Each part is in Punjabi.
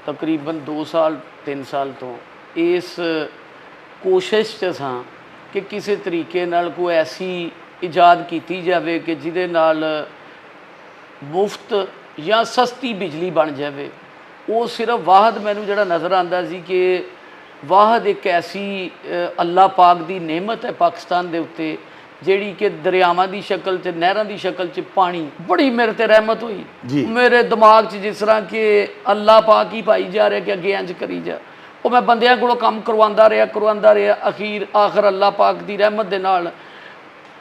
तकरीबन 2 साल 3 साल तो इस कोशिश च सां कि किसी तरीके नाल कोई ऐसी इजाद की जाए कि जिहदे नाल मुफ्त या सस्ती बिजली बन जाए। वो सिर्फ वाहद मैनू जिहड़ा नज़र आंदा सी कि वाहद एक ऐसी अल्लाह पाक की नेमत है पाकिस्तान के उत्ते जिहड़ी कि दरियावां की शक्ल च नहरां की शक्ल च पानी बड़ी मेरे ते रहमत हुई। मेरे दिमाग च जिस तरह कि अल्लाह पाक ही पाई जा रहा कि अगे इंज करी जा। वो मैं बंदियां कोलों काम करवांदा रहा आखिर अल्लाह पाक की रहमत दे नाल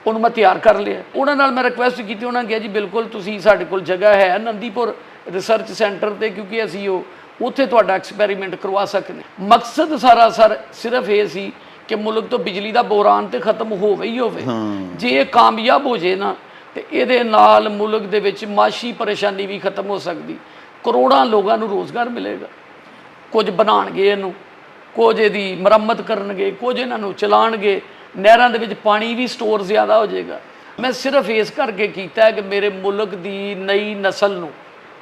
उन्होंने मैं तैयार कर लिया। उन्होंने मैं रिक्वेस्ट की, उन्होंने कहा जी बिल्कुल तुसीं साडे कोल जगह है नंदीपुर रिसर्च सेंटर पर, क्योंकि असीं उत्थे तुहाडा एक्सपैरीमेंट करवा सकते। मकसद सारा सिर्फ ये सी कि मुल्क तो बिजली का बोरान तो खत्म होवे ही होवे। जे ये कामयाब हो जाए ना तो ये नाल मुल्क दे विच माशी परेशानी भी खत्म हो सकती, करोड़ों लोगों को रोज़गार मिलेगा। कुछ बनाणगे इहनूं, कुछ इहदी मरम्मत करनगे, कुछ इन्हां चलाणगे, नहरां दे विच पानी भी स्टोर ज़्यादा हो जाएगा। मैं सिर्फ इस करके कीता है कि मेरे मुल्क की नई नस्ल नूं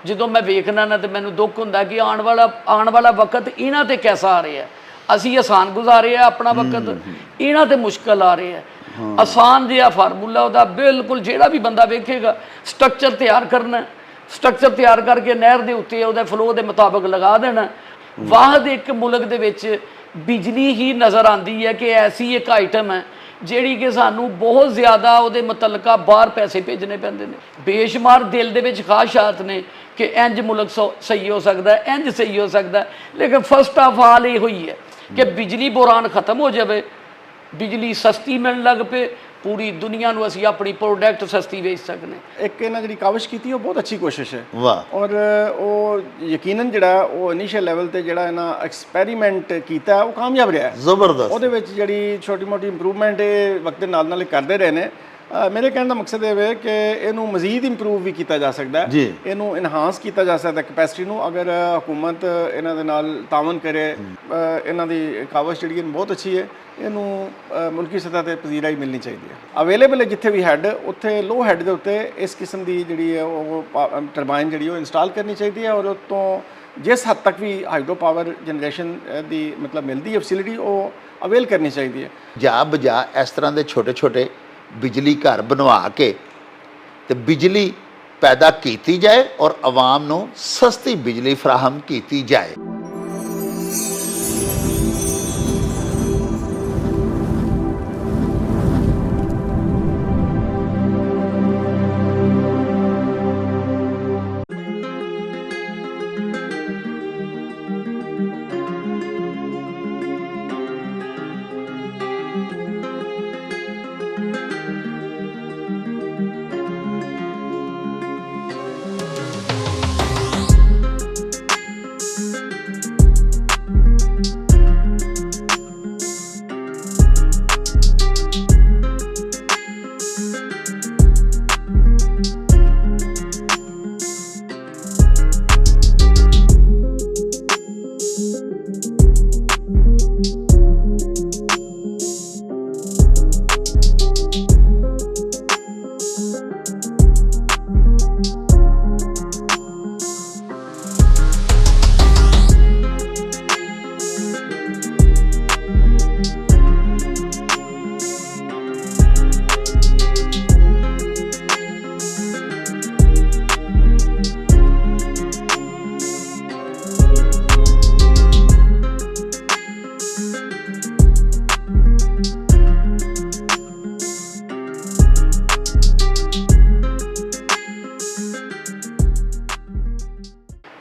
जो मैं वेखना ना तो मैनूं दुख हुंदा कि आने वाला वक्त इन्हां ते कैसा आ रहा है। असी आसान गुजारे अपना वक्त, इन्हां ते मुश्किल आ रहा है। आसान जिहा फार्मूला उहदा बिल्कुल जिहड़ा भी बंदा वेखेगा, स्ट्रक्चर तैयार करना, स्ट्रक्चर तैयार करके नहर के उत्ते उहदे फ्लो के मुताबिक लगा देना। वाहद एक मुल्क दे विच बिजली ही नज़र आती है कि ऐसी एक आइटम है जिहड़ी कि सानू बहुत ज़्यादा उहदे मुतलका बाहर पैसे भेजने पैंदे ने। बेशुमार दिल दे विच ख्वाहिशात ने कि इंज मुल्क सही हो सकता है, इंज सही हो सकता है, लेकिन फर्स्ट ऑफ ऑल ये हुई है कि बिजली बोरान खत्म हो जाए, बिजली सस्ती मिलने लग पे, पूरी दुनिया को असी अपनी प्रोडक्ट सस्ती बेच सकने। एक इन्हां जिहड़ी काविश की वो बहुत अच्छी कोशिश है। वाह। और वो यकीनन जिहड़ा वो इनिशियल लैवल ते जिहड़ा इन्हां एक्सपैरीमेंट कीता वो कामयाब रहा है। जबरदस्त। ਉਹਦੇ ਵਿੱਚ ਜਿਹੜੀ ਛੋਟੀ ਮੋਟੀ ਇੰਪਰੂਵਮੈਂਟ ਇਹ ਵਕਤ ਦੇ ਨਾਲ ਕਰਦੇ ਰਹੇ ਨੇ। ਮੇਰੇ ਕਹਿਣ ਦਾ ਮਕਸਦ ਇਹ ਹੈ ਕਿ ਇਹਨੂੰ ਮਜ਼ੀਦ ਇੰਪਰੂਵ ਵੀ ਕੀਤਾ ਜਾ ਸਕਦਾ ਹੈ, ਇਹਨੂੰ ਇਨਹਾਂਸ ਕੀਤਾ ਜਾ ਸਕਦਾ ਕੈਪੈਸਿਟੀ ਨੂੰ, ਅਗਰ ਹਕੂਮਤ ਇਹਨਾਂ ਦੇ ਨਾਲ ਤਾਵਨ ਕਰੇ। ਇਹਨਾਂ ਦੀ ਕਾਵਸ਼ ਜਿਹੜੀ ਬਹੁਤ ਅੱਛੀ ਹੈ, ਇਹਨੂੰ ਮੁਲਕੀ ਸਤਹ ਤੇ ਪਜ਼ੀਰਾਈ ਮਿਲਣੀ ਚਾਹੀਦੀ ਹੈ। ਅਵੇਲੇਬਲ ਹੈ ਜਿੱਥੇ ਵੀ ਹੈੱਡ, ਉੱਥੇ ਲੋ ਹੈੱਡ ਦੇ ਉੱਤੇ ਇਸ ਕਿਸਮ ਦੀ ਜਿਹੜੀ ਹੈ ਉਹ ਟਰਬਾਈਨ ਜਿਹੜੀ ਉਹ ਇੰਸਟਾਲ ਕਰਨੀ ਚਾਹੀਦੀ ਹੈ। ਔਰ ਉਤੋਂ ਜਿਸ ਹੱਦ ਤੱਕ ਵੀ ਹਾਈਡਰੋ ਪਾਵਰ ਜਨਰੇਸ਼ਨ ਦੀ ਮਤਲਬ ਮਿਲਦੀ ਹੈ ਫੈਸਿਲਿਟੀ, ਉਹ ਅਵੇਲ ਕਰਨੀ ਚਾਹੀਦੀ ਹੈ। ਜਾ ਬਜਾ ਇਸ ਤਰ੍ਹਾਂ ਦੇ ਛੋਟੇ ਛੋਟੇ बिजली घर बनवा के ते बिजली पैदा की जाए और आवाम नूं सस्ती बिजली फराहम की जाए।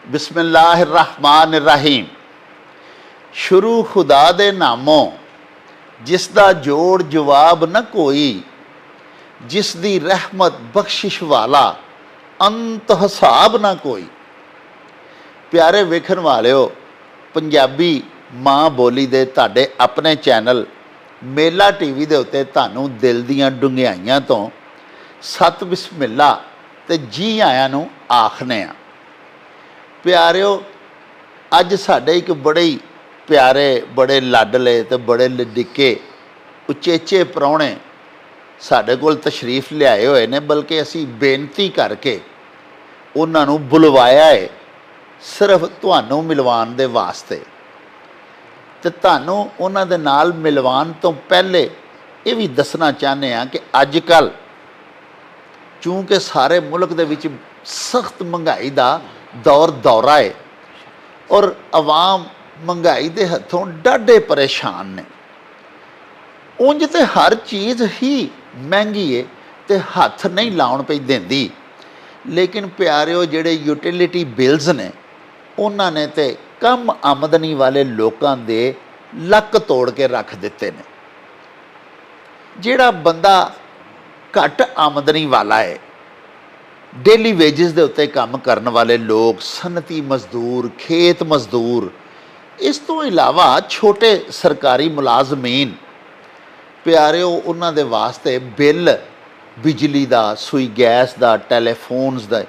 बिस्मिल्लाहिर्रहमानिर्रहीम। शुरू खुदा दे नामों, जिसदा जोड़ जवाब न कोई, जिसदी रहमत बख्शिश वाला अंत हिसाब ना कोई। प्यारे वेखण वालिओ, पंजाबी माँ बोली दे तुहाडे अपने चैनल मेला टीवी दे उत्ते तुहानूं दिल दीआं डुंगियाइयां तो सत बिस्मिल्ला ते जी आयां नूं आखने आ। प्यारिओ, अज साडे एक बड़े ही प्यारे, बड़े लाडले ते बड़े लडिके उचेचे प्राहुणे साडे कोल तशरीफ लियाए हुए ने, बल्कि असी बेनती करके उन्हां नूं बुलवाया है ਸਿਰਫ ਤੁਹਾਨੂੰ ਮਿਲਵਾਉਣ ਦੇ ਵਾਸਤੇ। ਤੇ ਤੁਹਾਨੂੰ ਉਹਨਾਂ ਦੇ ਨਾਲ ਮਿਲਵਾਉਣ ਤੋਂ ਪਹਿਲੇ ਇਹ ਵੀ ਦੱਸਣਾ ਚਾਹੁੰਦੇ ਹਾਂ ਕਿ ਅੱਜ ਕੱਲ੍ਹ ਚੂੰਕਿ ਸਾਰੇ ਮੁਲਕ ਦੇ ਵਿੱਚ ਸਖਤ ਮਹਿੰਗਾਈ ਦਾ ਦੌਰਾ ਹੈ ਔਰ ਆਵਾਮ ਮਹਿੰਗਾਈ ਦੇ ਹੱਥੋਂ ਡਾਢੇ ਪਰੇਸ਼ਾਨ ਨੇ। ਉਂਝ ਤੇ ਹਰ ਚੀਜ਼ ਹੀ ਮਹਿੰਗੀ ਹੈ ਤੇ ਹੱਥ ਨਹੀਂ ਲਾਉਣ ਪਈ ਦਿੰਦੀ, ਲੇਕਿਨ ਪਿਆਰਿਓ ਜਿਹੜੇ ਯੂਟਿਲਿਟੀ ਬਿਲਸ ਨੇ ਉਹਨਾਂ ਨੇ ਤੇ ਕਮ ਆਮਦਨੀ ਵਾਲੇ ਲੋਕਾਂ ਦੇ ਲੱਕ ਤੋੜ ਕੇ ਰੱਖ ਦਿੱਤੇ ਨੇ। ਜਿਹੜਾ ਬੰਦਾ ਘੱਟ ਆਮਦਨੀ ਵਾਲਾ ਹੈ, ਡੇਲੀ ਵੇਜਸ ਦੇ ਉੱਤੇ ਕੰਮ ਕਰਨ ਵਾਲੇ ਲੋਕ, ਸਨਅਤੀ ਮਜ਼ਦੂਰ, ਖੇਤ ਮਜ਼ਦੂਰ, ਇਸ ਤੋਂ ਇਲਾਵਾ ਛੋਟੇ ਸਰਕਾਰੀ ਮੁਲਾਜ਼ਮੀਨ, ਪਿਆਰਿਓ ਉਹਨਾਂ ਦੇ ਵਾਸਤੇ ਬਿੱਲ ਬਿਜਲੀ ਦਾ, ਸੂਈ ਗੈਸ ਦਾ, ਟੈਲੀਫੋਨਸ ਦਾ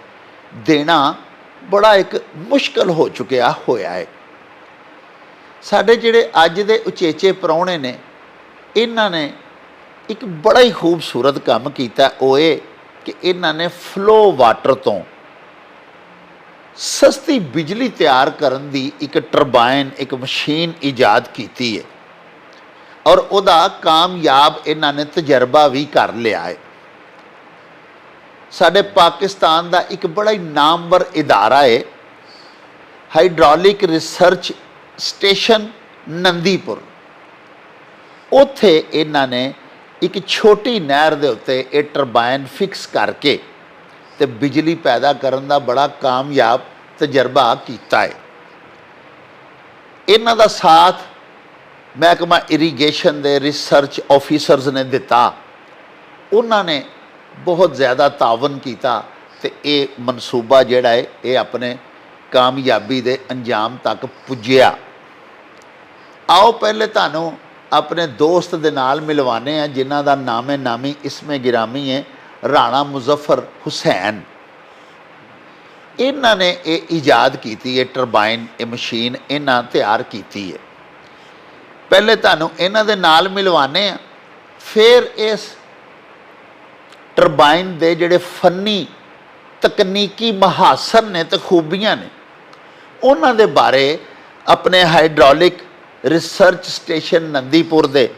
ਦੇਣਾ ਬੜਾ ਇੱਕ ਮੁਸ਼ਕਲ ਹੋ ਚੁੱਕਿਆ ਹੋਇਆ ਹੈ। ਸਾਡੇ ਜਿਹੜੇ ਅੱਜ ਦੇ ਉਚੇਚੇ ਪ੍ਰਾਹੁਣੇ ਨੇ, ਇਹਨਾਂ ਨੇ ਇੱਕ ਬੜਾ ਹੀ ਖੂਬਸੂਰਤ ਕੰਮ ਕੀਤਾ। ਉਹ ਇਹ ਕਿ ਇਹਨਾਂ ਨੇ ਫਲੋ ਵਾਟਰ ਤੋਂ ਸਸਤੀ ਬਿਜਲੀ ਤਿਆਰ ਕਰਨ ਦੀ ਇੱਕ ਟਰਬਾਈਨ, ਇੱਕ ਮਸ਼ੀਨ ਇਜਾਦ ਕੀਤੀ ਹੈ ਔਰ ਉਹਦਾ ਕਾਮਯਾਬ ਇਹਨਾਂ ਨੇ ਤਜਰਬਾ ਵੀ ਕਰ ਲਿਆ ਹੈ। ਸਾਡੇ ਪਾਕਿਸਤਾਨ ਦਾ ਇੱਕ ਬੜਾ ਹੀ ਨਾਮਵਰ ਇਦਾਰਾ ਹੈ ਹਾਈਡ੍ਰੋਲਿਕ ਰਿਸਰਚ ਸਟੇਸ਼ਨ ਨੰਦੀਪੁਰ। ਉੱਥੇ ਇਹਨਾਂ ਨੇ ਇੱਕ ਛੋਟੀ ਨਹਿਰ ਦੇ ਉੱਤੇ ਇਹ ਟਰਬਾਈਨ ਫਿਕਸ ਕਰਕੇ ਤੇ ਬਿਜਲੀ ਪੈਦਾ ਕਰਨ ਦਾ ਬੜਾ ਕਾਮਯਾਬ ਤਜਰਬਾ ਕੀਤਾ ਹੈ। ਇਹਨਾਂ ਦਾ ਸਾਥ ਮਹਿਕਮਾ ਇਰੀਗੇਸ਼ਨ ਦੇ ਰਿਸਰਚ ਆਫੀਸਰਸ ਨੇ ਦਿੱਤਾ। ਉਹਨਾਂ ਨੇ ਬਹੁਤ ਜ਼ਿਆਦਾ ਤਾਵਨ ਕੀਤਾ ਤੇ ਇਹ ਮਨਸੂਬਾ ਜਿਹੜਾ ਹੈ ਇਹ ਆਪਣੇ ਕਾਮਯਾਬੀ ਦੇ ਅੰਜਾਮ ਤੱਕ ਪੁੱਜਿਆ। ਆਓ ਪਹਿਲੇ ਤੁਹਾਨੂੰ ਆਪਣੇ ਦੋਸਤ ਦੇ ਨਾਲ ਮਿਲਵਾਨੇ ਆ ਜਿਨ੍ਹਾਂ ਦਾ ਨਾਮੇ ਨਾਮੀ ਇਸਮੇ ਗਿਰਾਮੀ ਹੈ ਰਾਣਾ ਮੁਜ਼ੱਫਰ ਹੁਸੈਨ। ਇਹਨਾਂ ਨੇ ਇਹ ਇਜਾਦ ਕੀਤੀ ਹੈ ਟਰਬਾਈਨ, ਇਹ ਮਸ਼ੀਨ ਇਹਨਾਂ ਤਿਆਰ ਕੀਤੀ ਹੈ। ਪਹਿਲੇ ਤੁਹਾਨੂੰ ਇਹਨਾਂ ਦੇ ਨਾਲ ਮਿਲਵਾਨੇ ਆ, ਫਿਰ ਇਸ ਟਰਬਾਈਨ ਦੇ ਜਿਹੜੇ ਫੰਨੀ ਤਕਨੀਕੀ ਮਹਾਸਨ ਨੇ ਤੇ ਖੂਬੀਆਂ ਨੇ ਉਹਨਾਂ ਦੇ ਬਾਰੇ ਆਪਣੇ ਹਾਈਡ੍ਰੋਲਿਕ ਰਿਸਰਚ ਸਟੇਸ਼ਨ ਨੰਦੀਪੁਰ ਦੇ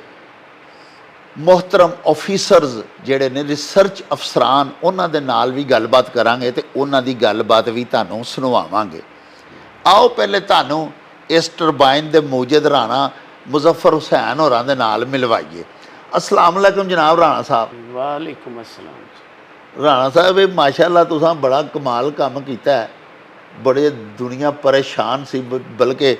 ਮੁਹਤਰਮ ਆਫੀਸਰਸ ਜਿਹੜੇ ਨੇ, ਰਿਸਰਚ ਅਫਸਰਾਨ, ਉਹਨਾਂ ਦੇ ਨਾਲ ਵੀ ਗੱਲਬਾਤ ਕਰਾਂਗੇ ਤੇ ਉਹਨਾਂ ਦੀ ਗੱਲਬਾਤ ਵੀ ਤੁਹਾਨੂੰ ਸੁਣਵਾਵਾਂਗੇ। ਆਓ ਪਹਿਲੇ ਤੁਹਾਨੂੰ ਇਸ ਟਰਬਾਈਨ ਦੇ ਮੌਜੂਦ ਰਾਣਾ ਮੁਜ਼ੱਫਰ ਹੁਸੈਨ ਹੋਰਾਂ ਦੇ ਨਾਲ ਮਿਲਵਾਈਏ। अस्सलाम वालेकुम जनाब राणा साहब। वालेकुम अस्सलाम। राणा साहब, ये माशाअल्लाह तुसां बड़ा कमाल काम कीता है। बड़े दुनिया परेशान सी, बल्कि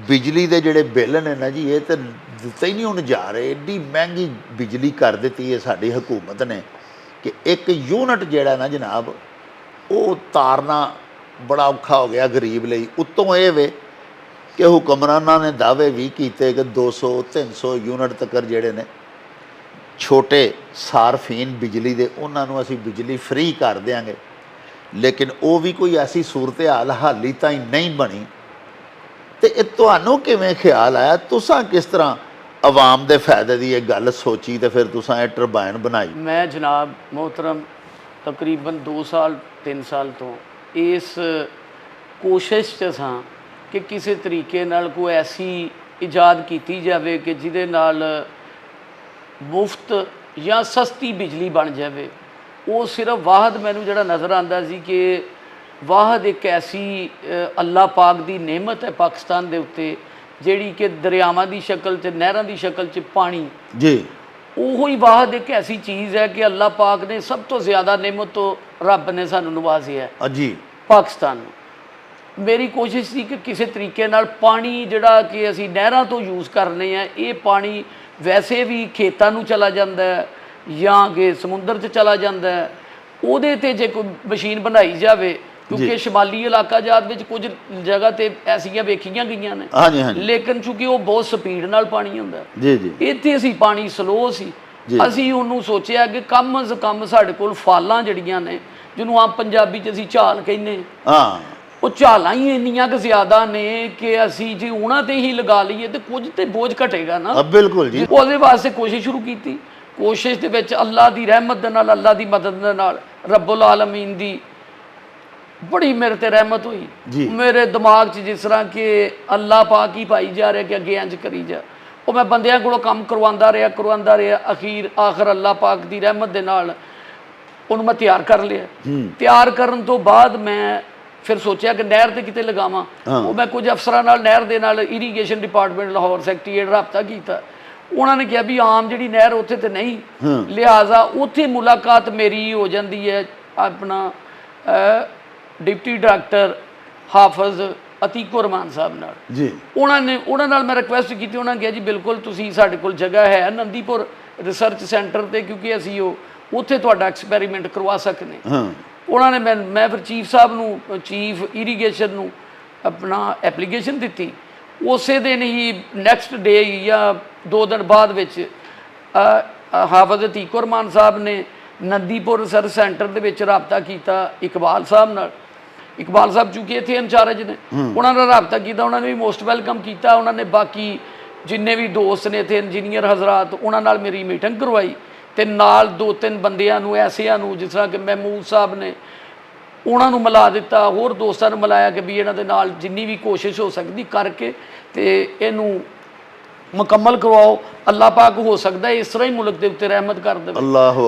बिजली के जोड़े बिल ने ना जी, ये तो दिते ही नहीं हुण जा रहे। एड्डी महंगी बिजली कर दी है साडी हुकूमत ने कि एक यूनिट जिहड़ा ना जनाब वो तारना बड़ा औखा हो गया गरीब लई। उत्तों ये वे कि हुक्मराना ने दावे भी किए कि 200-300 यूनिट तक जिहड़े ने छोटे सारफीन बिजली दे उन्होंने असी बिजली फ्री कर देंगे, लेकिन वो भी कोई ऐसी सूरत हाल हाली ताई नहीं बनी। तो ये तुहानू किवें ख्याल आया, तुसां किस तरह आवाम दे फायदे की एक गल सोची तो फिर तुसां ये टरबाइन बनाई? मैं जनाब मोहतरम तकरीबन 2-3 साल तो इस कोशिश च सां कि किसी तरीके नाल कोई ऐसी इजाद की जाए कि जिहदे नाल मुफ्त या सस्ती बिजली बन जाए। वो सिर्फ वाहद मैनू जिहड़ा नज़र आंदा सी कि वाहद एक ऐसी अल्लाह पाक दी नेमत है पाकिस्तान दे उत्ते जिहड़ी कि दरियावां दी शक्ल च, नहरां दी शक्ल च पानी जी, वो ही वाहद एक ऐसी चीज़ है कि अल्लाह पाक ने सब तो ज़्यादा नेमत तो रब ने सानू नवाजिया है जी पाकिस्तान नूं। मेरी कोशिश सी कि किसी तरीके नाल पानी जिहड़ा कि असीं नहरां तो यूज़ करने हैं, ये पानी वैसे भी खेतां नूं चला जांदा है या कि समुंदर च चला जांदा है। उहदे ते जे कोई मशीन बनाई जाए, क्योंकि शिमाली इलाका जात विच कुछ जगह ते ऐसियां वेखियां गईयां ने, हाँ जी हाँ जी, लेकिन चूंकि वो बहुत स्पीड नाल पानी हुंदा जी जी, इत्थे असीं पानी स्लो सी। असीं उहनूं सोचिया कि कम अज़ कम साडे कोल फालां जिहड़ियां ने, जिहनूं आम पंजाबी च असीं झाल कहने, हाँ, वो झालां ही इन्नियां कि ज़्यादा ने कि असीं जे उहनां ते ही लगा लईए तो कुछ तो बोझ घटेगा ना। बिल्कुल जी। ਉਹਦੇ वास्ते कोशिश शुरू की। कोशिश ਦੇ ਵਿੱਚ अल्लाह की रहमत ਦੇ ਨਾਲ, अल्लाह की मदद ਦੇ ਨਾਲ, रब्बुल आलमीन की ਬੜੀ ਮੇਰੇ ਤੇ ਰਹਿਮਤ ਹੋਈ ਜੀ। ਮੇਰੇ ਦਿਮਾਗ 'ਚ ਜਿਸ ਤਰ੍ਹਾਂ ਕਿ ਅੱਲਾਹ ਪਾਕ ਹੀ ਪਾਈ ਜਾ ਰਿਹਾ ਕਿ ਅੱਗੇ ਇੰਜ ਕਰੀ ਜਾ। ਉਹ ਮੈਂ ਬੰਦਿਆਂ ਕੋਲੋਂ ਕੰਮ ਕਰਵਾਉਂਦਾ ਰਿਹਾ ਆਖਰ ਅੱਲਾਹ ਪਾਕ ਦੀ ਰਹਿਮਤ ਦੇ ਨਾਲ ਉਹਨੂੰ ਮੈਂ ਤਿਆਰ ਕਰ ਲਿਆ। ਤਿਆਰ ਕਰਨ ਤੋਂ ਬਾਅਦ ਮੈਂ ਫਿਰ ਸੋਚਿਆ ਕਿ ਨਹਿਰ ਤੇ ਕਿਤੇ ਲਗਾਵਾਂ। ਉਹ ਮੈਂ ਕੁਝ ਅਫਸਰਾਂ ਨਾਲ ਨਹਿਰ ਦੇ ਨਾਲ ਇਰੀਗੇਸ਼ਨ ਡਿਪਾਰਟਮੈਂਟ ਲਾਹੌਰ ਸੈਕਟਰੀਏਟ ਰਾਬਤਾ ਕੀਤਾ। ਉਹਨਾਂ ਨੇ ਕਿਹਾ ਵੀ ਆਮ ਜਿਹੜੀ ਨਹਿਰ ਉੱਥੇ ਤੇ ਨਹੀਂ, ਲਿਹਾਜ਼ਾ ਉੱਥੇ ਮੁਲਾਕਾਤ ਮੇਰੀ ਹੋ ਜਾਂਦੀ ਹੈ ਆਪਣਾ ਡਿਪਟੀ ਡਾਇਰੈਕਟਰ ਹਾਫਿਜ਼ ਅਤੀਕੁਰ ਰਹਿਮਾਨ ਸਾਹਿਬ ਨਾਲ ਜੀ। ਉਹਨਾਂ ਨਾਲ ਮੈਂ ਰਿਕੁਐਸਟ ਕੀਤੀ। ਉਹਨਾਂ ਨੇ ਕਿਹਾ ਜੀ ਬਿਲਕੁਲ ਤੁਸੀਂ ਸਾਡੇ ਕੋਲ ਜਗ੍ਹਾ ਹੈ ਨੰਦੀਪੁਰ ਰਿਸਰਚ ਸੈਂਟਰ ਤੇ, ਕਿਉਂਕਿ ਅਸੀਂ ਉੱਥੇ ਤੁਹਾਡਾ ਐਕਸਪੈਰੀਮੈਂਟ ਕਰਵਾ ਸਕਦੇ ਹਾਂ। ਉਹਨਾਂ ਨੇ ਮੈਂ ਫਿਰ ਚੀਫ ਸਾਹਿਬ ਨੂੰ, ਚੀਫ ਇਰੀਗੇਸ਼ਨ ਨੂੰ ਆਪਣਾ ਐਪਲੀਕੇਸ਼ਨ ਦਿੱਤੀ। ਉਸੇ ਦਿਨ ਹੀ ਨੈਕਸਟ ਡੇ ਜਾਂ 2 ਦਿਨ ਬਾਅਦ ਵਿੱਚ ਹਾਫਿਜ਼ ਅਤੀਕੁਰ ਰਹਿਮਾਨ ਸਾਹਿਬ ਨੇ ਨੰਦੀਪੁਰ ਰਿਸਰਚ ਸੈਂਟਰ ਦੇ ਵਿੱਚ ਰਾਬਤਾ ਕੀਤਾ ਇਕਬਾਲ ਸਾਹਿਬ ਨਾਲ। ਇਕਬਾਲ ਸਾਹਿਬ ਚੂੰਕਿ ਇੱਥੇ ਇੰਚਾਰਜ ਨੇ, ਉਹਨਾਂ ਨਾਲ ਰਾਬਤਾ ਕੀਤਾ। ਉਹਨਾਂ ਨੇ ਵੀ ਮੋਸਟ ਵੈਲਕਮ ਕੀਤਾ। ਉਹਨਾਂ ਨੇ ਬਾਕੀ ਜਿੰਨੇ ਵੀ ਦੋਸਤ ਨੇ ਇੱਥੇ ਇੰਜੀਨੀਅਰ ਹਜ਼ਰਾਤ, ਉਹਨਾਂ ਨਾਲ ਮੇਰੀ ਮੀਟਿੰਗ ਕਰਵਾਈ ਤੇ ਨਾਲ 2-3 ਬੰਦਿਆਂ ਨੂੰ ਐਸਿਆਂ ਨੂੰ ਜਿਸ ਤਰ੍ਹਾਂ ਕਿ ਮਹਿਮੂਦ ਸਾਹਿਬ ਨੇ, ਉਹਨਾਂ ਨੂੰ ਮਿਲਾ ਦਿੱਤਾ। ਹੋਰ ਦੋਸਤਾਂ ਨੂੰ ਮਿਲਾਇਆ ਕਿ ਵੀ ਇਹਨਾਂ ਦੇ ਨਾਲ ਜਿੰਨੀ ਵੀ ਕੋਸ਼ਿਸ਼ ਹੋ ਸਕਦੀ ਕਰਕੇ ਤੇ ਇਹਨੂੰ ਮੁਕੰਮਲ ਕਰਵਾਓ। ਅੱਲਾਹ ਪਾਕ ਹੋ ਸਕਦਾ ਇਸ ਤਰ੍ਹਾਂ ਹੀ ਮੁਲਕ ਦੇ ਉੱਤੇ ਰਹਿਮਤ ਕਰ ਦੇਵੇ।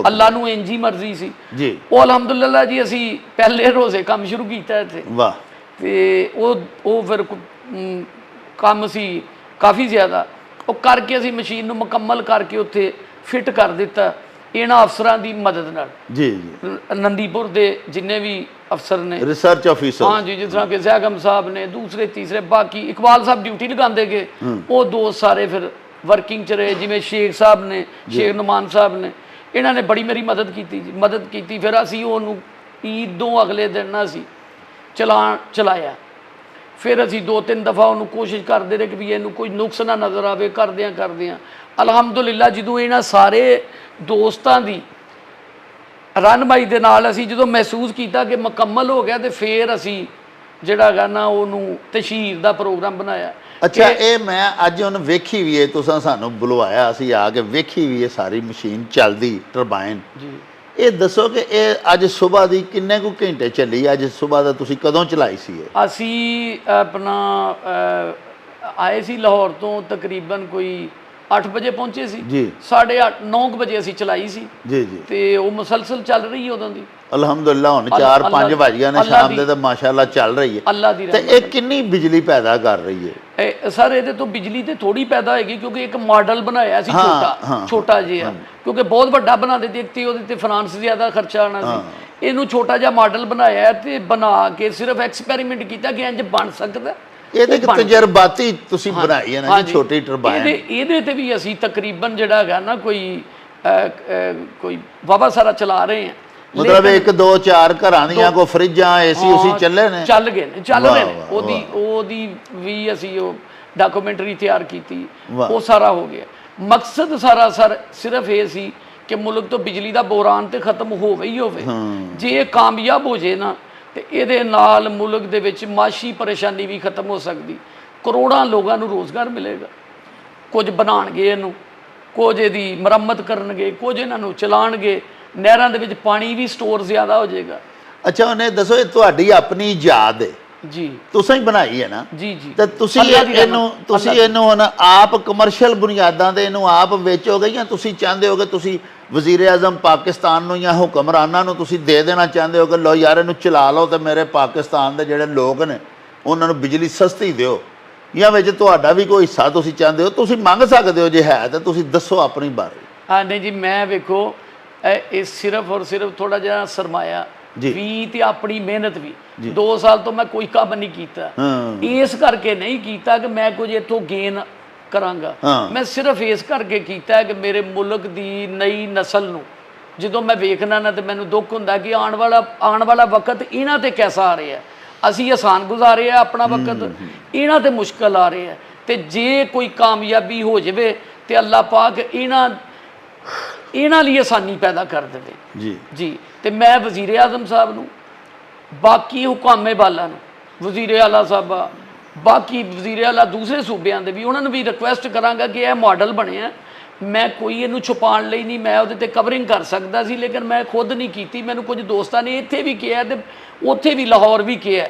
ਅੱਲਾਹ ਨੂੰ ਇੰਜ ਹੀ ਮਰਜ਼ੀ ਸੀ ਜੀ। ਉਹ ਅਲਹਮਦੁਲਿਲਾ ਜੀ ਅਸੀਂ ਪਹਿਲੇ ਰੋਜ਼ੇ ਕੰਮ ਸ਼ੁਰੂ ਕੀਤਾ ਇੱਥੇ। ਵਾਹ। ਤੇ ਉਹ ਫਿਰ ਕੰਮ ਸੀ ਕਾਫੀ ਜ਼ਿਆਦਾ। ਉਹ ਕਰਕੇ ਅਸੀਂ ਮਸ਼ੀਨ ਨੂੰ ਮੁਕੰਮਲ ਕਰਕੇ ਉੱਥੇ ਫਿੱਟ ਕਰ ਦਿੱਤਾ ਇਹਨਾਂ ਅਫਸਰਾਂ ਦੀ ਮਦਦ ਨਾਲ। ਜੀ ਜੀ। ਨੰਦੀਪੁਰ ਦੇ ਜਿੰਨੇ ਵੀ ਅਫਸਰ ਨੇ, ਰਿਸਰਚ ਆਫੀਸਰ, ਹਾਂ ਜੀ, ਜਿਸ ਤਰ੍ਹਾਂ ਕਿ ਜ਼ੈਗਮ ਸਾਹਿਬ ਨੇ, ਦੂਸਰੇ ਤੀਸਰੇ, ਬਾਕੀ ਇਕਬਾਲ ਸਾਹਿਬ ਡਿਊਟੀ ਲਗਾਉਂਦੇ ਗਏ। ਉਹ ਦੋਸਤ ਸਾਰੇ ਫਿਰ ਵਰਕਿੰਗ 'ਚ ਰਹੇ, ਜਿਵੇਂ ਸ਼ੇਖ ਸਾਹਿਬ ਨੇ, ਸ਼ੇਖ ਨੁਮਾਨ ਸਾਹਿਬ ਨੇ, ਇਹਨਾਂ ਨੇ ਬੜੀ ਮੇਰੀ ਮਦਦ ਕੀਤੀ ਜੀ, ਮਦਦ ਕੀਤੀ। ਫਿਰ ਅਸੀਂ ਉਹਨੂੰ ਈਦ ਤੋਂ ਅਗਲੇ ਦਿਨ ਨਾ ਅਸੀਂ ਚਲਾਇਆ। ਫਿਰ ਅਸੀਂ 2-3 ਦਫਾ ਉਹਨੂੰ ਕੋਸ਼ਿਸ਼ ਕਰਦੇ ਰਹੇ ਕਿ ਵੀ ਇਹਨੂੰ ਕੋਈ ਨੁਕਸ ਨਾ ਨਜ਼ਰ ਆਵੇ। ਕਰਦਿਆਂ ਅਲਹਮਦੁਲਿਲਾ ਜਦੋਂ ਇਹਨਾਂ ਸਾਰੇ ਦੋਸਤਾਂ ਦੀ ਰਹਿਨੁਮਾਈ ਦੇ ਨਾਲ ਅਸੀਂ ਜਦੋਂ ਮਹਿਸੂਸ ਕੀਤਾ ਕਿ ਮੁਕੰਮਲ ਹੋ ਗਿਆ, ਤੇ ਫਿਰ ਅਸੀਂ ਜਿਹੜਾ ਹੈਗਾ ਨਾ ਉਹਨੂੰ ਤਸ਼ਹੀਰ ਦਾ ਪ੍ਰੋਗਰਾਮ ਬਣਾਇਆ। ਅੱਛਾ, ਇਹ ਮੈਂ ਅੱਜ ਹੁਣ ਵੇਖੀ ਵੀ ਹੈ, ਤੁਸੀਂ ਸਾਨੂੰ ਬੁਲਵਾਇਆ, ਅਸੀਂ ਆ ਕੇ ਵੇਖੀ ਵੀ ਹੈ ਸਾਰੀ ਮਸ਼ੀਨ ਚੱਲਦੀ, ਟਰਬਾਈਨ ਜੀ। ਇਹ ਦੱਸੋ ਕਿ ਇਹ ਅੱਜ ਸਵੇਰ ਦੀ ਕਿੰਨੇ ਕੁ ਘੰਟੇ ਚੱਲੀ? ਅੱਜ ਸਵੇਰ ਦਾ ਤੁਸੀਂ ਕਦੋਂ ਚਲਾਈ ਸੀ? ਅਸੀਂ ਆਪਣਾ ਆਏ ਸੀ ਲਾਹੌਰ ਤੋਂ ਤਕਰੀਬਨ ਕੋਈ 8 ਵਜੇ ਪਹੁੰਚੇ ਸੀ ਜੀ। 8:30-9 ਵਜੇ ਅਸੀਂ ਚਲਾਈ ਸੀ ਜੀ ਜੀ। ਤੇ ਉਹ ਮੁਸਲਸਲ ਚੱਲ ਰਹੀ ਹੈ ਉਦੋਂ ਦੀ ਅਲਹਮਦੁਲਿਲਾ। ਹੁਣ 4-5 ਵਜ ਗਏ ਨੇ ਸ਼ਾਮ ਦੇ, ਤਾਂ ਮਾਸ਼ਾਅੱਲਾ ਚੱਲ ਰਹੀ ਹੈ ਅੱਲਾ ਦੀ ਰਹਿਮਤ। ਤੇ ਇਹ ਕਿੰਨੀ ਬਿਜਲੀ ਪੈਦਾ ਕਰ ਰਹੀ ਹੈ? ਸਰ ਇਹਦੇ ਤੋਂ ਬਿਜਲੀ ਤੇ ਥੋੜੀ ਪੈਦਾ ਹੋਏਗੀ, ਕਿਉਂਕਿ ਇੱਕ ਮਾਡਲ ਬਣਾਇਆ ਸੀ ਛੋਟਾ ਜਿਹਾ, ਕਿਉਂਕਿ ਬਹੁਤ ਵੱਡਾ ਬਣਾਉਂਦੇ ਦੇਖਤੀ ਉਹਦੇ ਤੇ ਫਾਈਨਾਂਸ ਜ਼ਿਆਦਾ ਖਰਚਾ ਆਣਾ ਸੀ। ਇਹਨੂੰ ਛੋਟਾ ਜਿਹਾ ਮਾਡਲ ਬਣਾਇਆ ਤੇ ਬਣਾ ਕੇ ਸਿਰਫ ਐਕਸਪੈਰੀਮੈਂਟ ਕੀਤਾ ਕਿ ਇੰਜ ਬਣ ਸਕਦਾ। ਇਹਦੇ ਇੱਕ ਤਜਰਬਾਤੀ ਤੁਸੀਂ ਬਣਾਈ ਹੈ ਨਾ ਜੀ ਛੋਟੀ ਟਰਬਾਈਨ। ਇਹਦੇ ਤੇ ਵੀ ਅਸੀਂ ਤਕਰੀਬਨ ਜਿਹੜਾ ਹੈਗਾ ਨਾ ਕੋਈ ਵਾਵਾ ਸਾਰਾ ਚਲਾ ਰਹੇ ਹਾਂ। ਮਤਲਬ 1-2-4 ਘਰਾਂ ਦੀਆਂ ਕੋ ਫਰਿੱਜਾਂ, ਏਸੀ ਉਸੀ ਚੱਲੇ ਨੇ, ਚੱਲ ਰਹੇ ਨੇ। ਉਹਦੀ ਵੀ ਅਸੀਂ ਉਹ ਡਾਕੂਮੈਂਟਰੀ ਤਿਆਰ ਕੀਤੀ, ਉਹ ਸਾਰਾ ਹੋ ਗਿਆ। ਮਕਸਦ ਸਾਰਾ ਸਿਰਫ ਇਹ ਸੀ ਕਿ ਮੁਲਕ ਤੋਂ ਬਿਜਲੀ ਦਾ ਬੋਰਾਨ ਤੇ ਖਤਮ ਹੋਵੇ ਹੀ ਹੋਵੇ। ਜੇ ਇਹ ਕਾਮਯਾਬ ਹੋ ਜੇ ਨਾ ਤੇ ਇਹਦੇ ਨਾਲ ਮੁਲਕ ਦੇ ਵਿੱਚ ਮਾਸ਼ੀ ਪਰੇਸ਼ਾਨੀ ਵੀ ਖਤਮ ਹੋ ਸਕਦੀ। ਕਰੋੜਾਂ ਲੋਕਾਂ ਨੂੰ ਰੋਜ਼ਗਾਰ ਮਿਲੇਗਾ। ਕੁਝ ਬਣਾਉਣਗੇ ਇਹਨੂੰ, ਕੁਝ ਇਹਦੀ ਮੁਰੰਮਤ ਕਰਨਗੇ, ਕੁਝ ਇਹਨਾਂ ਨੂੰ ਚਲਾਉਣਗੇ। ਨਹਿਰਾਂ ਦੇ ਵਿੱਚ ਪਾਣੀ ਵੀ ਸਟੋਰ ਜ਼ਿਆਦਾ ਹੋ ਜਾਏਗਾ। ਅੱਛਾ, ਉਹਨੇ ਦੱਸੋ ਇਹ ਤੁਹਾਡੀ ਆਪਣੀ ਯਾਦ ਹੈ ਜੀ, ਤੁਸੀਂ ਹੀ ਬਣਾਈ ਹੈ ਨਾ ਜੀ ਜੀ। ਤੇ ਤੁਸੀਂ ਇਹਨੂੰ ਹੁਣ ਆਪ ਕਮਰਸ਼ੀਅਲ ਬੁਨਿਆਦਾਂ ਤੇ ਇਹਨੂੰ ਆਪ ਵੇਚੋਗੇ ਜਾਂ ਤੁਸੀਂ ਚਾਹੁੰਦੇ ਹੋ ਕਿ ਤੁਸੀਂ ਵਜ਼ੀਰ ਆਜ਼ਮ ਪਾਕਿਸਤਾਨ ਨੂੰ ਜਾਂ ਹੁਕਮਰਾਨਾਂ ਨੂੰ ਤੁਸੀਂ ਦੇ ਦੇਣਾ ਚਾਹੁੰਦੇ ਹੋ ਕਿ ਲਓ ਯਾਰ ਇਹਨੂੰ ਚਲਾ ਲਓ ਤੇ ਮੇਰੇ ਪਾਕਿਸਤਾਨ ਦੇ ਜਿਹੜੇ ਲੋਕ ਨੇ ਉਹਨਾਂ ਨੂੰ ਬਿਜਲੀ ਸਸਤੀ ਦਿਓ, ਜਾਂ ਵਿੱਚ ਤੁਹਾਡਾ ਵੀ ਕੋਈ ਹਿੱਸਾ ਤੁਸੀਂ ਚਾਹੁੰਦੇ ਹੋ? ਤੁਸੀਂ ਮੰਗ ਸਕਦੇ ਹੋ, ਜੇ ਹੈ ਤਾਂ ਤੁਸੀਂ ਦੱਸੋ ਆਪਣੀ ਬਾਰੇ। ਨਹੀਂ ਜੀ, ਮੈਂ ਵੇਖੋ ਇਹ ਸਿਰਫ ਔਰ ਸਿਰਫ ਥੋੜਾ ਜਿਹਾ ਸਰਮਾਇਆ ਵੀ ਤੇ ਆਪਣੀ ਮਿਹਨਤ ਵੀ 2 ਸਾਲ ਤੋਂ ਮੈਂ ਕੋਈ ਕੰਮ ਨਹੀਂ ਕੀਤਾ। ਇਸ ਕਰਕੇ ਨਹੀਂ ਕੀਤਾ ਕਿ ਮੈਂ ਕੁਝ ਇੱਥੋਂ ਗੇਨ ਕਰਾਂਗਾ, ਮੈਂ ਸਿਰਫ ਇਸ ਕਰਕੇ ਕੀਤਾ ਕਿ ਮੇਰੇ ਮੁਲਕ ਦੀ ਨਈ ਨਸਲ ਨੂੰ ਜਦੋਂ ਮੈਂ ਵੇਖਣਾ ਨਾ ਤੇ ਮੈਨੂੰ ਦੁੱਖ ਹੁੰਦਾ ਕਿ ਆਉਣ ਵਾਲਾ ਵਕਤ ਇਹਨਾਂ ਤੇ ਕੈਸਾ ਆ ਰਿਹਾ। ਅਸੀਂ ਆਸਾਨ ਗੁਜ਼ਾਰੇ ਆ ਆਪਣਾ ਵਕਤ, ਇਹਨਾਂ ਤੇ ਮੁਸ਼ਕਲ ਆ ਰਿਹਾ। ਤੇ ਜੇ ਕੋਈ ਕਾਮਯਾਬੀ ਹੋ ਜਾਵੇ ਤੇ ਅੱਲਾਹ ਪਾਕ ਇਹਨਾਂ ਲਈ ਆਸਾਨੀ ਪੈਦਾ ਕਰ ਦੇਵੇ ਜੀ ਜੀ। ਤੇ ਮੈਂ ਵਜ਼ੀਰ ਆਜ਼ਮ ਸਾਹਿਬ ਨੂੰ, ਬਾਕੀ ਹੁਕਾਮੇ ਬਾਲਾ ਨੂੰ, ਵਜ਼ੀਰ ਆਲਾ ਸਾਹਿਬਾ, ਬਾਕੀ ਵਜ਼ੀਰ ਆਲਾ ਦੂਸਰੇ ਸੂਬਿਆਂ ਦੇ ਵੀ, ਉਹਨਾਂ ਨੂੰ ਵੀ ਰਿਕੁਐਸਟ ਕਰਾਂਗਾ ਕਿ ਇਹ ਮਾਡਲ ਬਣਿਆ। ਮੈਂ ਕੋਈ ਇਹਨੂੰ ਛੁਪਾਉਣ ਲਈ ਨਹੀਂ, ਮੈਂ ਉਹਦੇ ਤੇ ਕਵਰਿੰਗ ਕਰ ਸਕਦਾ ਸੀ, ਲੇਕਿਨ ਮੈਂ ਖੁਦ ਨਹੀਂ ਕੀਤੀ। ਮੈਨੂੰ ਕੁਝ ਦੋਸਤਾਂ ਨੇ ਇੱਥੇ ਵੀ ਕਿਹਾ ਤੇ ਉੱਥੇ ਵੀ ਲਾਹੌਰ ਵੀ ਕਿਹਾ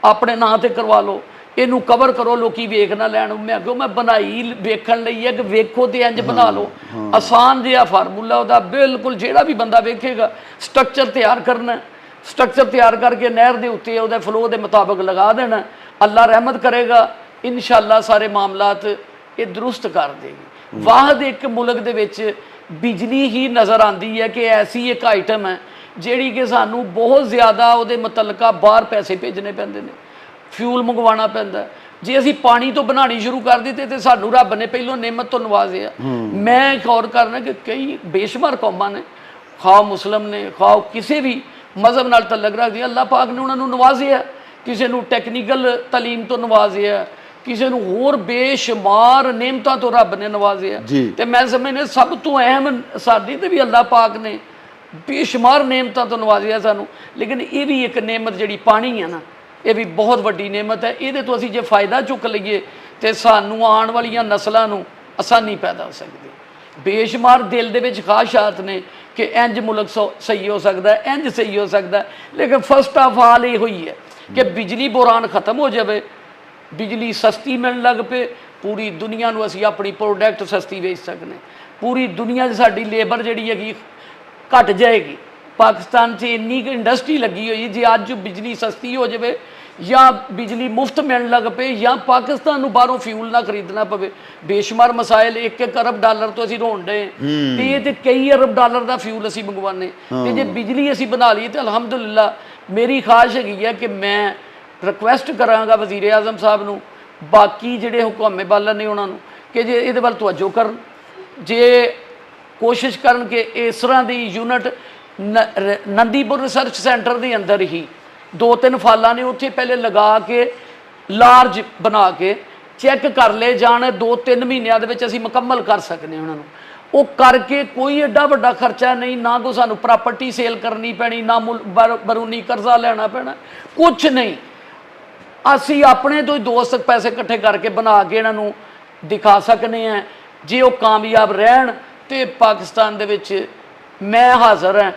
ਆਪਣੇ ਨਾਂ ਤੇ ਕਰਵਾ ਲਓ, ਇਹਨੂੰ ਕਵਰ ਕਰੋ, ਲੋਕੀ ਵੇਖ ਨਾ ਲੈਣ। ਮੈਂ ਕਿਹਾ ਮੈਂ ਬਣਾਈ ਵੇਖਣ ਲਈ ਹੈ ਕਿ ਵੇਖੋ ਤੇ ਇੰਜ ਬਣਾ ਲਓ। ਆਸਾਨ ਜਿਹਾ ਫਾਰਮੂਲਾ ਉਹਦਾ, ਬਿਲਕੁਲ ਜਿਹੜਾ ਵੀ ਬੰਦਾ ਵੇਖੇਗਾ। ਸਟਰਕਚਰ ਤਿਆਰ ਕਰਨਾ, ਸਟਰਕਚਰ ਤਿਆਰ ਕਰਕੇ ਨਹਿਰ ਦੇ ਉੱਤੇ ਉਹਦੇ ਫਲੋ ਦੇ ਮੁਤਾਬਕ ਲਗਾ ਦੇਣਾ। ਅੱਲਾ ਰਹਿਮਤ ਕਰੇਗਾ, ਇਨਸ਼ਾਅੱਲਾ ਸਾਰੇ ਮਾਮਲਾਤ ਇਹ ਦਰੁਸਤ ਕਰ ਦੇਗੀ। ਵਾਹਦ ਇੱਕ ਮੁਲਕ ਦੇ ਵਿੱਚ ਬਿਜਲੀ ਹੀ ਨਜ਼ਰ ਆਉਂਦੀ ਹੈ ਕਿ ਐਸੀ ਇੱਕ ਆਈਟਮ ਹੈ ਜਿਹੜੀ ਕਿ ਸਾਨੂੰ ਬਹੁਤ ਜ਼ਿਆਦਾ ਉਹਦੇ ਮੁਤਲਕਾ ਬਾਹਰ ਪੈਸੇ ਭੇਜਣੇ ਪੈਂਦੇ ਨੇ, ਫਿਊਲ ਮੰਗਵਾਉਣਾ ਪੈਂਦਾ। ਜੇ ਅਸੀਂ ਪਾਣੀ ਤੋਂ ਬਣਾਉਣੀ ਸ਼ੁਰੂ ਕਰ ਦਿੱਤੇ ਤੇ ਸਾਨੂੰ ਰੱਬ ਨੇ ਪਹਿਲੋਂ ਨਿਮਤ ਤੋਂ ਨਵਾਜ਼ਿਆ। ਮੈਂ ਗੌਰ ਕਰਨਾ ਕਿ ਕਈ ਬੇਸ਼ੁਮਾਰ ਕੌਮਾਂ ਨੇ, ਖਾਓ ਮੁਸਲਮ ਨੇ, ਖਾਓ ਕਿਸੇ ਵੀ ਮਜ਼ਹਬ ਨਾਲ ਤਲਕ ਰੱਖਦੀ, ਅੱਲਾਹ ਪਾਕ ਨੇ ਉਹਨਾਂ ਨੂੰ ਨਵਾਜ਼ਿਆ। ਕਿਸੇ ਨੂੰ ਟੈਕਨੀਕਲ ਤਾਲੀਮ ਤੋਂ ਨਵਾਜ਼ਿਆ, ਕਿਸੇ ਨੂੰ ਹੋਰ ਬੇਸ਼ੁਮਾਰ ਨਿਮਤਾਂ ਤੋਂ ਰੱਬ ਨੇ ਨਵਾਜ਼ਿਆ। ਤੇ ਮੈਂ ਸਮਝਦਾ ਸਭ ਤੋਂ ਅਹਿਮ ਸਾਡੀ ਤੇ ਵੀ ਅੱਲਾਹ ਪਾਕ ਨੇ ਬੇਸ਼ੁਮਾਰ ਨਿਮਤਾਂ ਤੋਂ ਨਵਾਜ਼ਿਆ ਸਾਨੂੰ। ਲੇਕਿਨ ਇਹ ਵੀ ਇੱਕ ਨਿਮਤ ਜਿਹੜੀ ਪਾਣੀ ਹੈ ਨਾ, ਇਹ ਵੀ ਬਹੁਤ ਵੱਡੀ ਨਿਮਤ ਹੈ। ਇਹਦੇ ਤੋਂ ਅਸੀਂ ਜੇ ਫਾਇਦਾ ਚੁੱਕ ਲਈਏ ਤੇ ਸਾਨੂੰ ਆਉਣ ਵਾਲੀਆਂ ਨਸਲਾਂ ਨੂੰ ਆਸਾਨੀ ਪੈਦਾ ਹੋ ਸਕਦੀ। ਬੇਸ਼ੁਮਾਰ ਦਿਲ ਦੇ ਵਿੱਚ ਖਾਹਿਸ਼ਾਤ ਨੇ ਕਿ ਇੰਜ ਮੁਲਕ ਸਹੀ ਹੋ ਸਕਦਾ, ਇੰਜ ਸਹੀ ਹੋ ਸਕਦਾ। ਲੇਕਿਨ ਫਸਟ ਆਫ ਆਲ ਇਹ ਹੋਈ ਹੈ ਕਿ ਬਿਜਲੀ ਬੁਹਰਾਨ ਖਤਮ ਹੋ ਜਾਵੇ, ਬਿਜਲੀ ਸਸਤੀ ਮਿਲਣ ਲੱਗ ਪਏ, ਪੂਰੀ ਦੁਨੀਆ ਨੂੰ ਅਸੀਂ ਆਪਣੀ ਪ੍ਰੋਡਕਟ ਸਸਤੀ ਵੇਚ ਸਕਦੇ। ਪੂਰੀ ਦੁਨੀਆ 'ਚ ਸਾਡੀ ਲੇਬਰ ਜਿਹੜੀ ਹੈਗੀ ਘਟ ਜਾਏਗੀ। ਪਾਕਿਸਤਾਨ 'ਚ ਇੰਨੀ ਕੁ ਇੰਡਸਟਰੀ ਲੱਗੀ ਹੋਈ, ਜੇ ਅੱਜ ਬਿਜਲੀ ਸਸਤੀ ਹੋ ਜਾਵੇ ਜਾਂ ਬਿਜਲੀ ਮੁਫਤ ਮਿਲਣ ਲੱਗ ਪਏ ਜਾਂ ਪਾਕਿਸਤਾਨ ਨੂੰ ਬਾਹਰੋਂ ਫਿਊਲ ਨਾ ਖਰੀਦਣਾ ਪਵੇ, ਬੇਸ਼ੁਮਾਰ ਮਸਾਇਲ। 1-1 ਅਰਬ ਡਾਲਰ ਤੋਂ ਅਸੀਂ ਰੋਣ ਡਏ ਤੇ ਇਹ ਤੇ ਕਈ ਅਰਬ ਡਾਲਰ ਦਾ ਫਿਊਲ ਅਸੀਂ ਮੰਗਵਾਉਂਦੇ। ਤੇ ਜੇ ਬਿਜਲੀ ਅਸੀਂ ਬਣਾ ਲਈਏ ਤੇ ਅਲਹਮਦੁਲਿਲਾ ਮੇਰੀ ਖਾਹਿਸ਼ ਹੈਗੀ ਹੈ ਕਿ ਮੈਂ ਰਿਕੁਐਸਟ ਕਰਾਂਗਾ ਵਜ਼ੀਰ ਆਜ਼ਮ ਸਾਹਿਬ ਨੂੰ, ਬਾਕੀ ਜਿਹੜੇ ਹੁਕਮ ਬਾਲਨ ਨੇ ਉਹਨਾਂ ਨੂੰ, ਕਿ ਜੇ ਇਹਦੇ ਵੱਲ ਤਵੱਜੋ ਕਰਨ, ਜੇ ਕੋਸ਼ਿਸ਼ ਕਰਨ ਕਿ ਇਸ ਤਰ੍ਹਾਂ ਦੀ ਯੂਨਿਟ ਨੰਦੀਪੁਰ ਰਿਸਰਚ ਸੈਂਟਰ ਦੇ ਅੰਦਰ ਹੀ 2-3 ਫਾਲਾਂ ਨੇ ਉੱਥੇ ਪਹਿਲੇ ਲਗਾ ਕੇ ਲਾਰਜ ਬਣਾ ਕੇ ਚੈੱਕ ਕਰ ਲਏ ਜਾਣ। 2-3 ਮਹੀਨਿਆਂ ਦੇ ਵਿੱਚ ਅਸੀਂ ਮੁਕੰਮਲ ਕਰ ਸਕਦੇ ਉਹਨਾਂ ਨੂੰ। ਉਹ ਕਰਕੇ ਕੋਈ ਐਡਾ ਵੱਡਾ ਖਰਚਾ ਨਹੀਂ, ਨਾ ਕੋਈ ਸਾਨੂੰ ਪ੍ਰਾਪਰਟੀ ਸੇਲ ਕਰਨੀ ਪੈਣੀ, ਨਾ ਬਰੂਨੀ ਕਰਜ਼ਾ ਲੈਣਾ ਪੈਣਾ, ਕੁਛ ਨਹੀਂ। ਅਸੀਂ ਆਪਣੇ ਤੋਂ ਹੀ ਦੋਸਤ ਪੈਸੇ ਇਕੱਠੇ ਕਰਕੇ ਬਣਾ ਕੇ ਇਹਨਾਂ ਨੂੰ ਦਿਖਾ ਸਕਨੇ ਹਾਂ। ਜੇ ਉਹ ਕਾਮਯਾਬ ਰਹਿਣ ਤੇ ਪਾਕਿਸਤਾਨ ਦੇ ਵਿੱਚ ਮੈਂ ਹਾਜ਼ਰ ਹਾਂ।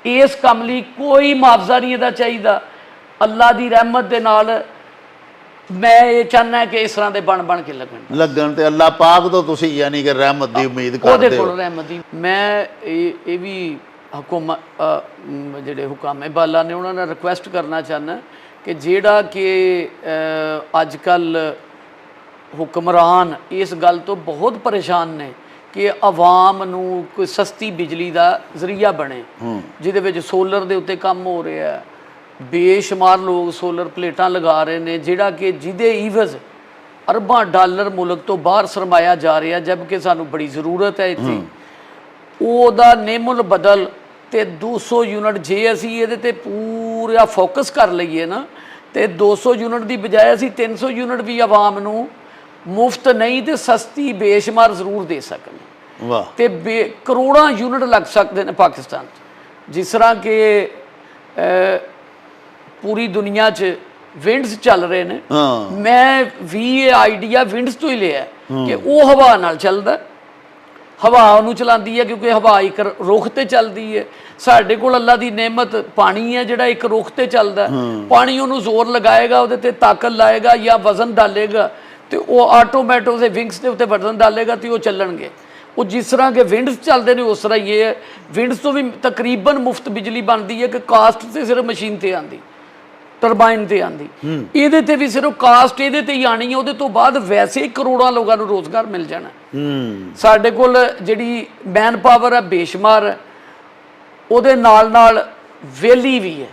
ਇਸ ਕੰਮ ਲਈ ਕੋਈ ਮੁਆਵਜ਼ਾ ਨਹੀਂ ਇਹਦਾ ਚਾਹੀਦਾ। ਅੱਲਾ ਦੀ ਰਹਿਮਤ ਦੇ ਨਾਲ ਮੈਂ ਇਹ ਚਾਹੁੰਦਾ ਕਿ ਇਸ ਤਰ੍ਹਾਂ ਦੇ ਬਣ ਕੇ ਲੱਗਣ ਤੇ ਅੱਲਾ ਪਾਕ ਤੋਂ ਤੁਸੀਂ ਯਾਨੀ ਕਿ ਰਹਿਮਤ ਦੀ ਉਮੀਦ ਕਰਦੇ ਹੋ। ਉਹਦੇ ਕੋਲ ਰਹਿਮਤ ਦੀ। ਮੈਂ ਇਹ ਵੀ ਹੁਕੂਮਤ ਜਿਹੜੇ ਹੁਕਾਮੇ ਬਾਲਾ ਨੇ ਉਹਨਾਂ ਨਾਲ ਰਿਕੁਐਸਟ ਕਰਨਾ ਚਾਹੁੰਦਾ ਕਿ ਜਿਹੜਾ ਕਿ ਅੱਜ ਕੱਲ੍ਹ ਹੁਕਮਰਾਨ ਇਸ ਗੱਲ ਤੋਂ ਬਹੁਤ ਪਰੇਸ਼ਾਨ ਨੇ ਕਿ ਆਵਾਮ ਨੂੰ ਕੋਈ ਸਸਤੀ ਬਿਜਲੀ ਦਾ ਜ਼ਰੀਆ ਬਣੇ, ਜਿਹਦੇ ਵਿੱਚ ਸੋਲਰ ਦੇ ਉੱਤੇ ਕੰਮ ਹੋ ਰਿਹਾ। ਬੇਸ਼ੁਮਾਰ ਲੋਕ ਸੋਲਰ ਪਲੇਟਾਂ ਲਗਾ ਰਹੇ ਨੇ, ਜਿਹੜਾ ਕਿ ਜਿਹਦੇ ਈਵਜ਼ ਅਰਬਾਂ ਡਾਲਰ ਮੁਲਕ ਤੋਂ ਬਾਹਰ ਸਰਮਾਇਆ ਜਾ ਰਿਹਾ, ਜਦਕਿ ਸਾਨੂੰ ਬੜੀ ਜ਼ਰੂਰਤ ਹੈ ਇੱਥੇ। ਉਹਦਾ ਨੇਮੁਲ ਬਦਲ ਤੇ 200 ਯੂਨਿਟ ਜੇ ਅਸੀਂ ਇਹਦੇ ਤੇ ਪੂਰਾ ਫੋਕਸ ਕਰ ਲਈਏ ਨਾ, ਤੇ 200 ਯੂਨਿਟ ਦੀ ਬਜਾਏ ਅਸੀਂ 300 ਯੂਨਿਟ ਵੀ ਆਵਾਮ ਨੂੰ ਮੁਫਤ ਨਹੀਂ ਤੇ ਸਸਤੀ ਬੇਸ਼ੁਮਾਰ ਜ਼ਰੂਰ ਦੇ ਸਕਦੇ। ਵਾਹ। ਤੇ ਕਰੋੜਾਂ ਯੂਨਿਟ ਲੱਗ ਸਕਦੇ ਨੇ ਪਾਕਿਸਤਾਨ 'ਚ। ਜਿਸ ਤਰ੍ਹਾਂ ਕਿ ਪੂਰੀ ਦੁਨੀਆ 'ਚ ਵਿੰਡਸ ਚੱਲ ਰਹੇ ਨੇ, ਮੈਂ ਵੀ ਇਹ ਆਈਡੀਆ ਵਿੰਡਸ ਤੋਂ ਹੀ ਲਿਆ ਕਿ ਉਹ ਹਵਾ ਨਾਲ ਚੱਲਦਾ। ਹਵਾ ਉਹਨੂੰ ਚਲਾਉਂਦੀ ਹੈ ਕਿਉਂਕਿ ਹਵਾ ਇੱਕ ਰੁੱਖ ਤੇ ਚੱਲਦੀ ਹੈ। ਸਾਡੇ ਕੋਲ ਅੱਲਾ ਦੀ ਨਿਮਤ ਪਾਣੀ ਹੈ ਜਿਹੜਾ ਇੱਕ ਰੁੱਖ ਤੇ ਚੱਲਦਾ। ਪਾਣੀ ਉਹਨੂੰ ਜ਼ੋਰ ਲਗਾਏਗਾ, ਉਹਦੇ ਤੇ ਤਾਕਤ ਲਾਏਗਾ ਜਾਂ ਵਜ਼ਨ ਡਾਲੇਗਾ ਤੇ ਉਹ ਆਟੋਮੈਟਿਕ ਉਹਦੇ ਵਿੰਗਸ ਦੇ ਉੱਤੇ ਵਜ਼ਨ ਡਾਲੇਗਾ ਤੇ ਉਹ ਚੱਲਣਗੇ। ਉਹ ਜਿਸ ਤਰ੍ਹਾਂ ਕਿ ਵਿੰਡਸ ਚੱਲਦੇ ਨੇ ਉਸ ਤਰ੍ਹਾਂ ਹੀ ਇਹ ਹੈ। ਵਿੰਡਸ ਤੋਂ ਵੀ ਤਕਰੀਬਨ ਮੁਫਤ ਬਿਜਲੀ ਬਣਦੀ ਹੈ ਕਿ ਕਾਸਟ ਤੇ ਸਿਰਫ ਮਸ਼ੀਨ ਤੇ ਆਉਂਦੀ, ਟਰਬਾਈਨ ਤੇ ਆਉਂਦੀ। ਇਹਦੇ ਤੇ ਵੀ ਸਿਰਫ ਕਾਸਟ ਇਹਦੇ ਤੇ ਹੀ ਆਣੀ ਹੈ। ਉਹਦੇ ਤੋਂ ਬਾਅਦ ਵੈਸੇ ਹੀ ਕਰੋੜਾਂ ਲੋਕਾਂ ਨੂੰ ਰੋਜ਼ਗਾਰ ਮਿਲ ਜਾਣਾ। ਸਾਡੇ ਕੋਲ ਜਿਹੜੀ ਮੈਨ ਪਾਵਰ ਹੈ ਬੇਸ਼ੁਮਾਰ ਹੈ, ਉਹਦੇ ਨਾਲ ਵਿਹਲੀ ਵੀ ਹੈ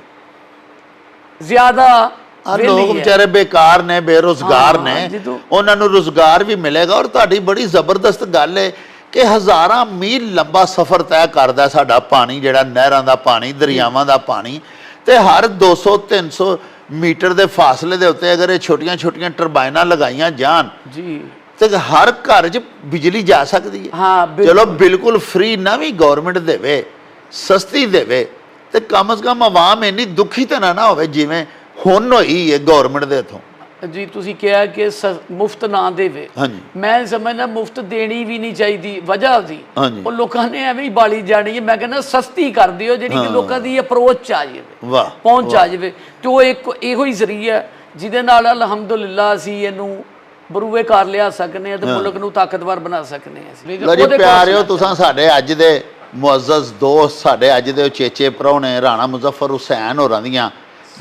ਜ਼ਿਆਦਾ। ਲੋਕ ਵਿਚਾਰੇ ਬੇਕਾਰ ਨੇ, ਬੇਰੁਜ਼ਗਾਰ ਨੇ, ਉਹਨਾਂ ਨੂੰ ਰੁਜ਼ਗਾਰ ਵੀ ਮਿਲੇਗਾ। ਔਰ ਤੁਹਾਡੀ ਬੜੀ ਜ਼ਬਰਦਸਤ ਗੱਲ ਹੈ ਕਿ ਹਜ਼ਾਰਾਂ ਮੀਲ ਲੰਬਾ ਸਫ਼ਰ ਤੈਅ ਕਰਦਾ ਸਾਡਾ ਪਾਣੀ, ਜਿਹੜਾ ਨਹਿਰਾਂ ਦਾ ਪਾਣੀ, ਦਰਿਆਵਾਂ ਦਾ ਪਾਣੀ। ਤੇ ਹਰ 200-300 ਮੀਟਰ ਦੇ ਫਾਸਲੇ ਦੇ ਉੱਤੇ ਅਗਰ ਇਹ ਛੋਟੀਆਂ ਟਰਬਾਈਨਾਂ ਲਗਾਈਆਂ ਜਾਣ ਜੀ ਤੇ ਹਰ ਘਰ 'ਚ ਬਿਜਲੀ ਜਾ ਸਕਦੀ ਹੈ। ਚਲੋ ਬਿਲਕੁਲ ਫ੍ਰੀ ਨਾ ਵੀ ਗੌਰਮੈਂਟ ਦੇਵੇ, ਸਸਤੀ ਦੇਵੇ, ਤੇ ਕਮ ਸੇ ਕਮ ਆਵਾਮ ਇੰਨੀ ਦੁਖੀ ਤਾਂ ਨਾ ਹੋਵੇ ਜਿਵੇਂ ਹੁਣ ਹੋਈ ਹੈ ਗੌਰਮੈਂਟ ਦੇ ਹੱਥੋਂ। ਜੀ ਤੁਸੀਂ ਕਿਹਾ ਕਿ ਮੁਫਤ ਨਾ ਦੇਵੇ, ਹਾਂਜੀ ਮੈਂ ਸਮਝਦਾ ਮੁਫਤ ਦੇਣੀ ਵੀ ਨਹੀਂ ਚਾਹੀਦੀ। ਵਜ੍ਹਾ ਦੀ ਹਾਂਜੀ ਉਹ ਲੋਕਾਂ ਨੇ ਐਵੇਂ ਹੀ ਬਾਲੀ ਜਾਣੀ ਹੈ। ਮੈਂ ਕਹਿੰਦਾ ਸਸਤੀ ਕਰ ਦਿਓ, ਜਿਹੜੀ ਕਿ ਲੋਕਾਂ ਦੀ ਅਪਰੋਚ ਆ ਜਾਵੇ, ਵਾਹ ਪਹੁੰਚ ਆ ਜਾਵੇ, ਤੇ ਉਹ ਇੱਕ ਇਹੋ ਹੀ ਜ਼ਰੀਆ ਹੈ ਜਿਹਦੇ ਨਾਲ ਅਲਹਮਦੁਲਿਲਾ ਅਸੀਂ ਇਹਨੂੰ ਬਰੂਏ ਕਰ ਲਿਆ ਸਕਨੇ ਆ ਤੇ ਮੁਲਕ ਨੂੰ ਤਾਕਤਵਰ ਬਣਾ ਸਕਨੇ ਆ। ਲੋ ਜੀ ਪਿਆਰਿਓ, ਤੁਸੀਂ ਸਾਡੇ ਅੱਜ ਦੇ ਮੁਅੱਜ਼ਜ਼ ਦੋਸਤ, ਸਾਡੇ ਅੱਜ ਦੇ ਉਚੇਚੇ ਪ੍ਰਾਹੁਣੇ ਰਾਣਾ ਮੁਜ਼ੱਫਰ ਹੁਸੈਨ ਹੋਰਾਂ ਦੀਆਂ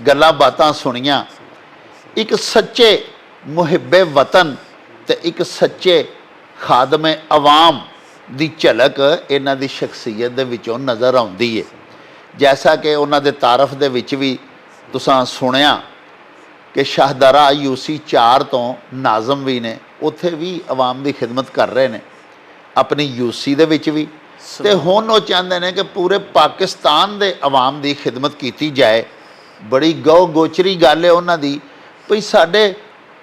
ਗੱਲਾਂ ਬਾਤਾਂ ਸੁਣੀਆਂ। ਇੱਕ ਸੱਚੇ ਮੁਹਿੱਬੇ ਵਤਨ ਤੇ ਇੱਕ ਸੱਚੇ ਖਾਦਮੇ ਅਵਾਮ ਦੀ ਝਲਕ ਇਹਨਾਂ ਦੀ ਸ਼ਖਸੀਅਤ ਦੇ ਵਿੱਚੋਂ ਨਜ਼ਰ ਆਉਂਦੀ ਹੈ। ਜੈਸਾ ਕਿ ਉਹਨਾਂ ਦੇ ਤਾਰਫ ਦੇ ਵਿੱਚ ਵੀ ਤੁਸੀਂ ਸੁਣਿਆ ਕਿ ਸ਼ਾਹਦਰਾ UC 4 ਤੋਂ ਨਾਜ਼ਮ ਵੀ ਨੇ, ਉੱਥੇ ਵੀ ਆਵਾਮ ਦੀ ਖਿਦਮਤ ਕਰ ਰਹੇ ਨੇ ਆਪਣੀ UC ਦੇ ਵਿੱਚ ਵੀ, ਤੇ ਹੁਣ ਉਹ ਚਾਹੁੰਦੇ ਨੇ ਕਿ ਪੂਰੇ ਪਾਕਿਸਤਾਨ ਦੇ ਆਵਾਮ ਦੀ ਖਿਦਮਤ ਕੀਤੀ ਜਾਏ। ਬੜੀ ਗਉ ਗੋਚਰੀ ਗੱਲ ਹੈ ਉਹਨਾਂ ਦੀ ਵੀ ਸਾਡੇ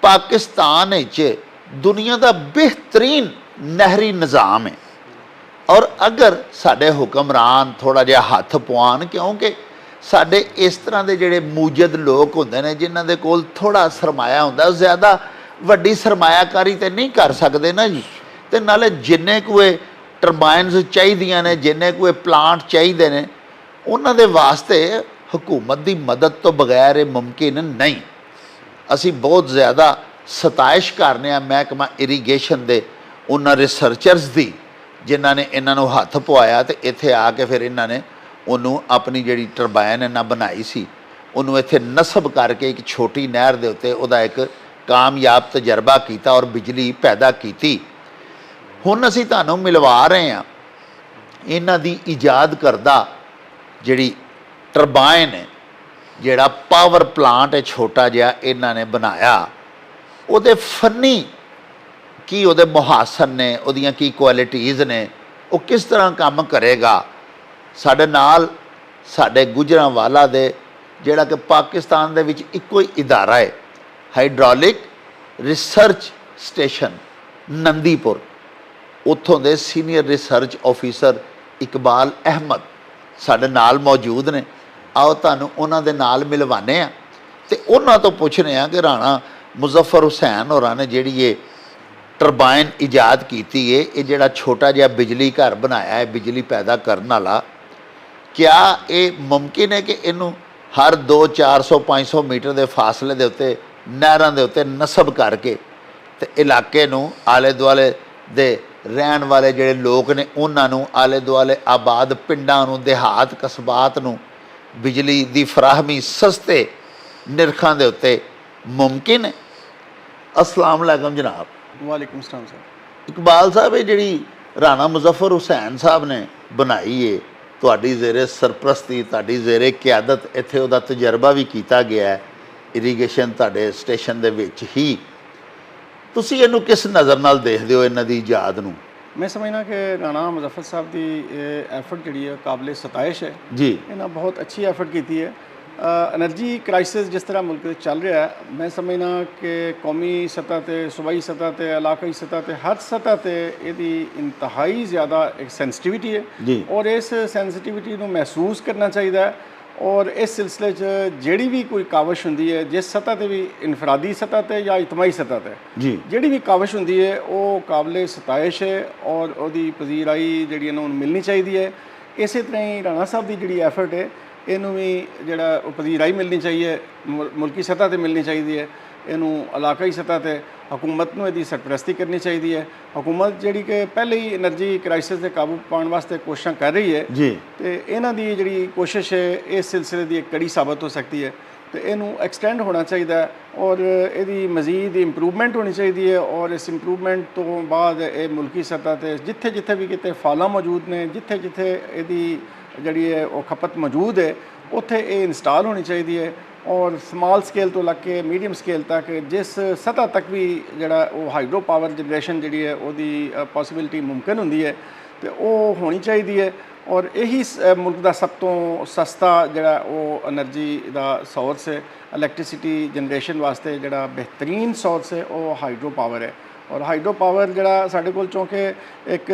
ਪਾਕਿਸਤਾਨ ਵਿੱਚ ਦੁਨੀਆ ਦਾ ਬਿਹਤਰੀਨ ਨਹਿਰੀ ਨਿਜ਼ਾਮ ਹੈ, ਔਰ ਅਗਰ ਸਾਡੇ ਹੁਕਮਰਾਨ ਥੋੜ੍ਹਾ ਜਿਹਾ ਹੱਥ ਪਵਾਉਣ, ਕਿਉਂਕਿ ਸਾਡੇ ਇਸ ਤਰ੍ਹਾਂ ਦੇ ਜਿਹੜੇ ਮੂਜਦ ਲੋਕ ਹੁੰਦੇ ਨੇ ਜਿਨ੍ਹਾਂ ਦੇ ਕੋਲ ਥੋੜ੍ਹਾ ਸਰਮਾਇਆ ਹੁੰਦਾ, ਜ਼ਿਆਦਾ ਵੱਡੀ ਸਰਮਾਇਆਕਾਰੀ ਤੇ ਨਹੀਂ ਕਰ ਸਕਦੇ ਨਾ ਜੀ, ਤੇ ਨਾਲੇ ਜਿੰਨੇ ਕੁ ਇਹ ਟਰਬਾਈਨਸ ਚਾਹੀਦੀਆਂ ਨੇ, ਜਿੰਨੇ ਕੁ ਇਹ ਪਲਾਂਟ ਚਾਹੀਦੇ ਨੇ, ਉਹਨਾਂ ਦੇ ਵਾਸਤੇ ਹਕੂਮਤ ਦੀ ਮਦਦ ਤੋਂ ਬਗੈਰ ਇਹ ਮੁਮਕਿਨ ਨਹੀਂ। ਅਸੀਂ ਬਹੁਤ ਜ਼ਿਆਦਾ ਸਤਾਇਸ਼ ਕਰਨੇ ਆ ਮਹਿਕਮਾ ਇਰੀਗੇਸ਼ਨ ਦੇ ਉਹਨਾਂ ਰਿਸਰਚਰਸ ਦੀ ਜਿਨ੍ਹਾਂ ਨੇ ਇਹਨਾਂ ਨੂੰ ਹੱਥ ਪਵਾਇਆ, ਤੇ ਇੱਥੇ ਆ ਕੇ ਫਿਰ ਇਹਨਾਂ ਨੇ ਉਹਨੂੰ ਆਪਣੀ ਜਿਹੜੀ ਟਰਬਾਈਨ ਇਹਨਾਂ ਬਣਾਈ ਸੀ ਉਹਨੂੰ ਇੱਥੇ ਨਸਬ ਕਰਕੇ ਇੱਕ ਛੋਟੀ ਨਹਿਰ ਦੇ ਉੱਤੇ ਉਹਦਾ ਇੱਕ ਕਾਮਯਾਬ ਤਜਰਬਾ ਕੀਤਾ ਔਰ ਬਿਜਲੀ ਪੈਦਾ ਕੀਤੀ। ਹੁਣ ਅਸੀਂ ਤੁਹਾਨੂੰ ਮਿਲਵਾ ਰਹੇ ਹਾਂ ਇਹਨਾਂ ਦੀ ਇਜਾਦ ਕਰਦਾ ਜਿਹੜੀ ਟਰਬਾਈਨ ਹੈ, ਜਿਹੜਾ ਪਾਵਰ ਪਲਾਂਟ ਹੈ ਛੋਟਾ ਜਿਹਾ ਇਹਨਾਂ ਨੇ ਬਣਾਇਆ, ਉਹਦੇ ਫਨੀ ਕੀ ਉਹਦੇ ਮੁਹਾਸਨ ਨੇ, ਉਹਦੀਆਂ ਕੀ ਕੁਆਲਿਟੀਜ਼ ਨੇ, ਉਹ ਕਿਸ ਤਰ੍ਹਾਂ ਕੰਮ ਕਰੇਗਾ। ਸਾਡੇ ਨਾਲ ਸਾਡੇ ਗੁਜਰਾਂਵਾਲਾ ਦੇ ਜਿਹੜਾ ਕਿ ਪਾਕਿਸਤਾਨ ਦੇ ਵਿੱਚ ਇੱਕੋ ਹੀ ਇਦਾਰਾ ਹੈ, ਹਾਈਡ੍ਰੋਲਿਕ ਰਿਸਰਚ ਸਟੇਸ਼ਨ ਨੰਦੀਪੁਰ, ਉੱਥੋਂ ਦੇ senior research officer Iqbal Ahmad ਸਾਡੇ ਨਾਲ ਮੌਜੂਦ ਨੇ। ਆਓ ਤੁਹਾਨੂੰ ਉਹਨਾਂ ਦੇ ਨਾਲ ਮਿਲਵਾਨੇ ਆ ਤੇ ਉਹਨਾਂ ਤੋਂ ਪੁੱਛਦੇ ਆ ਕਿ ਰਾਣਾ ਮੁਜ਼ੱਫਰ ਹੁਸੈਨ ਹੋਰਾਂ ਨੇ ਜਿਹੜੀ ਇਹ ਟਰਬਾਈਨ ਇਜਾਦ ਕੀਤੀ ਹੈ, ਇਹ ਜਿਹੜਾ ਛੋਟਾ ਜਿਹਾ ਬਿਜਲੀ ਘਰ ਬਣਾਇਆ ਹੈ ਬਿਜਲੀ ਪੈਦਾ ਕਰਨ ਵਾਲਾ, ਕਿਆ ਇਹ ਮੁਮਕਿਨ ਹੈ ਕਿ ਇਹਨੂੰ ਹਰ 200, 400, 500 ਮੀਟਰ ਦੇ ਫਾਸਲੇ ਦੇ ਉੱਤੇ ਨਹਿਰਾਂ ਦੇ ਉੱਤੇ ਨਸਬ ਕਰਕੇ ਤੇ ਇਲਾਕੇ ਨੂੰ ਆਲੇ ਦੁਆਲੇ ਦੇ ਰਹਿਣ ਵਾਲੇ ਜਿਹੜੇ ਲੋਕ ਨੇ ਉਹਨਾਂ ਨੂੰ, ਆਲੇ ਦੁਆਲੇ ਆਬਾਦ ਪਿੰਡਾਂ ਨੂੰ, ਦਿਹਾਤ ਕਸਬਾਤ ਨੂੰ ਬਿਜਲੀ ਦੀ ਫਰਾਹਮੀ ਸਸਤੇ ਨਿਰਖਾਂ ਦੇ ਉੱਤੇ ਮੁਮਕਿਨ ਹੈ? अस्सलाम वालेकुम जनाब। वालेकुम सलाम सर। इकबाल साहब, ये जी राणा मुजफ्फर हुसैन साहब ने बनाई है, ਤੁਹਾਡੀ ਜ਼ੇਰੇ ਸਰਪ੍ਰਸਤੀ, ਤੁਹਾਡੀ ਜ਼ੇਰੇ ਕਿਆਦਤ ਇੱਥੇ ਉਹਦਾ ਤਜਰਬਾ ਵੀ ਕੀਤਾ ਗਿਆ ਹੈ ਇਰੀਗੇਸ਼ਨ ਤੁਹਾਡੇ ਸਟੇਸ਼ਨ ਦੇ ਵਿੱਚ ਹੀ। ਤੁਸੀਂ ਇਹਨੂੰ ਕਿਸ ਨਜ਼ਰ ਨਾਲ ਦੇਖਦੇ ਹੋ ਇਹਨਾਂ ਦੀ ਇਜਾਦ ਨੂੰ? मैं समझना कि राणा मुजफ्फर साहब की एफर्ट जी है काबिल सताइश है जी। इन्हें बहुत अच्छी एफर्ट की है। एनर्जी क्राइसिस जिस तरह मुल्क चल रहा है, मैं समझना कि कौमी सतह ते, सूबाई सतह ते, इलाकाई सतह ते, हर सतह ते इहदी इंतहाई ज़्यादा एक सेंसिटिविटी है जी। और इस सेंसिटिविटी को महसूस करना चाहिए। और इस सिलसिले जिहड़ी भी कोई काविश होंदी है, जिस सतह ते भी इनफरादी सतह ते या इजतमाही सतह ते जी, जिहड़ी भी काविश होंदी है वो काबिल सताइश है और उसकी पजीराई जिहड़ी इन्हां नूं मिलनी चाहिए है। इस तरह ही राणा साहब की जिहड़ी एफर्ट है इनू भी जिहड़ा पजीराई मिलनी चाहिए, मुल्की सतह ते मिलनी चाहिए है, इनू इलाकाई सतह ते हुकूमत नूं इहदी सरपरस्ती करनी चाहिए है। हुकूमत जिहड़ी कि पहले ही एनर्जी क्राइसिस ते काबू पाने वास्ते कोशिशां कर रही है जी, तो इन्हां दी जिहड़ी कोशिश है इस सिलसिले की एक कड़ी साबित हो सकती है। तो इनू एक्सटेंड होना चाहिए और इहदी मजीद इंप्रूवमेंट होनी चाहिए है। और इस इंप्रूवमेंट तो बाद ये मुल्की सतह ते जिथे जिथे भी किते फाला मौजूद ने, जिथे जिथे इहदी जिहड़ी है वो खपत मौजूद है, उत्थे ये इंस्टॉल होनी चाहिए है। और स्मॉल स्केल तो लग के मीडियम स्केल तक जिस सतह तक भी जड़ा वो हाइड्रो पावर जनरेशन जी है वो पॉसिबिलिटी मुमकिन होंगी है तो वो होनी चाहिए है। और यही मुल्क का सब तो सस्ता जड़ा वो एनर्जी का सोर्स है, इलैक्ट्रिसिटी जनरेशन वास्ते जड़ा बेहतरीन सोर्स है वो हाइड्रो पावर है। और हाइड्रो पावर जड़ा साढ़े कोल चूँकि एक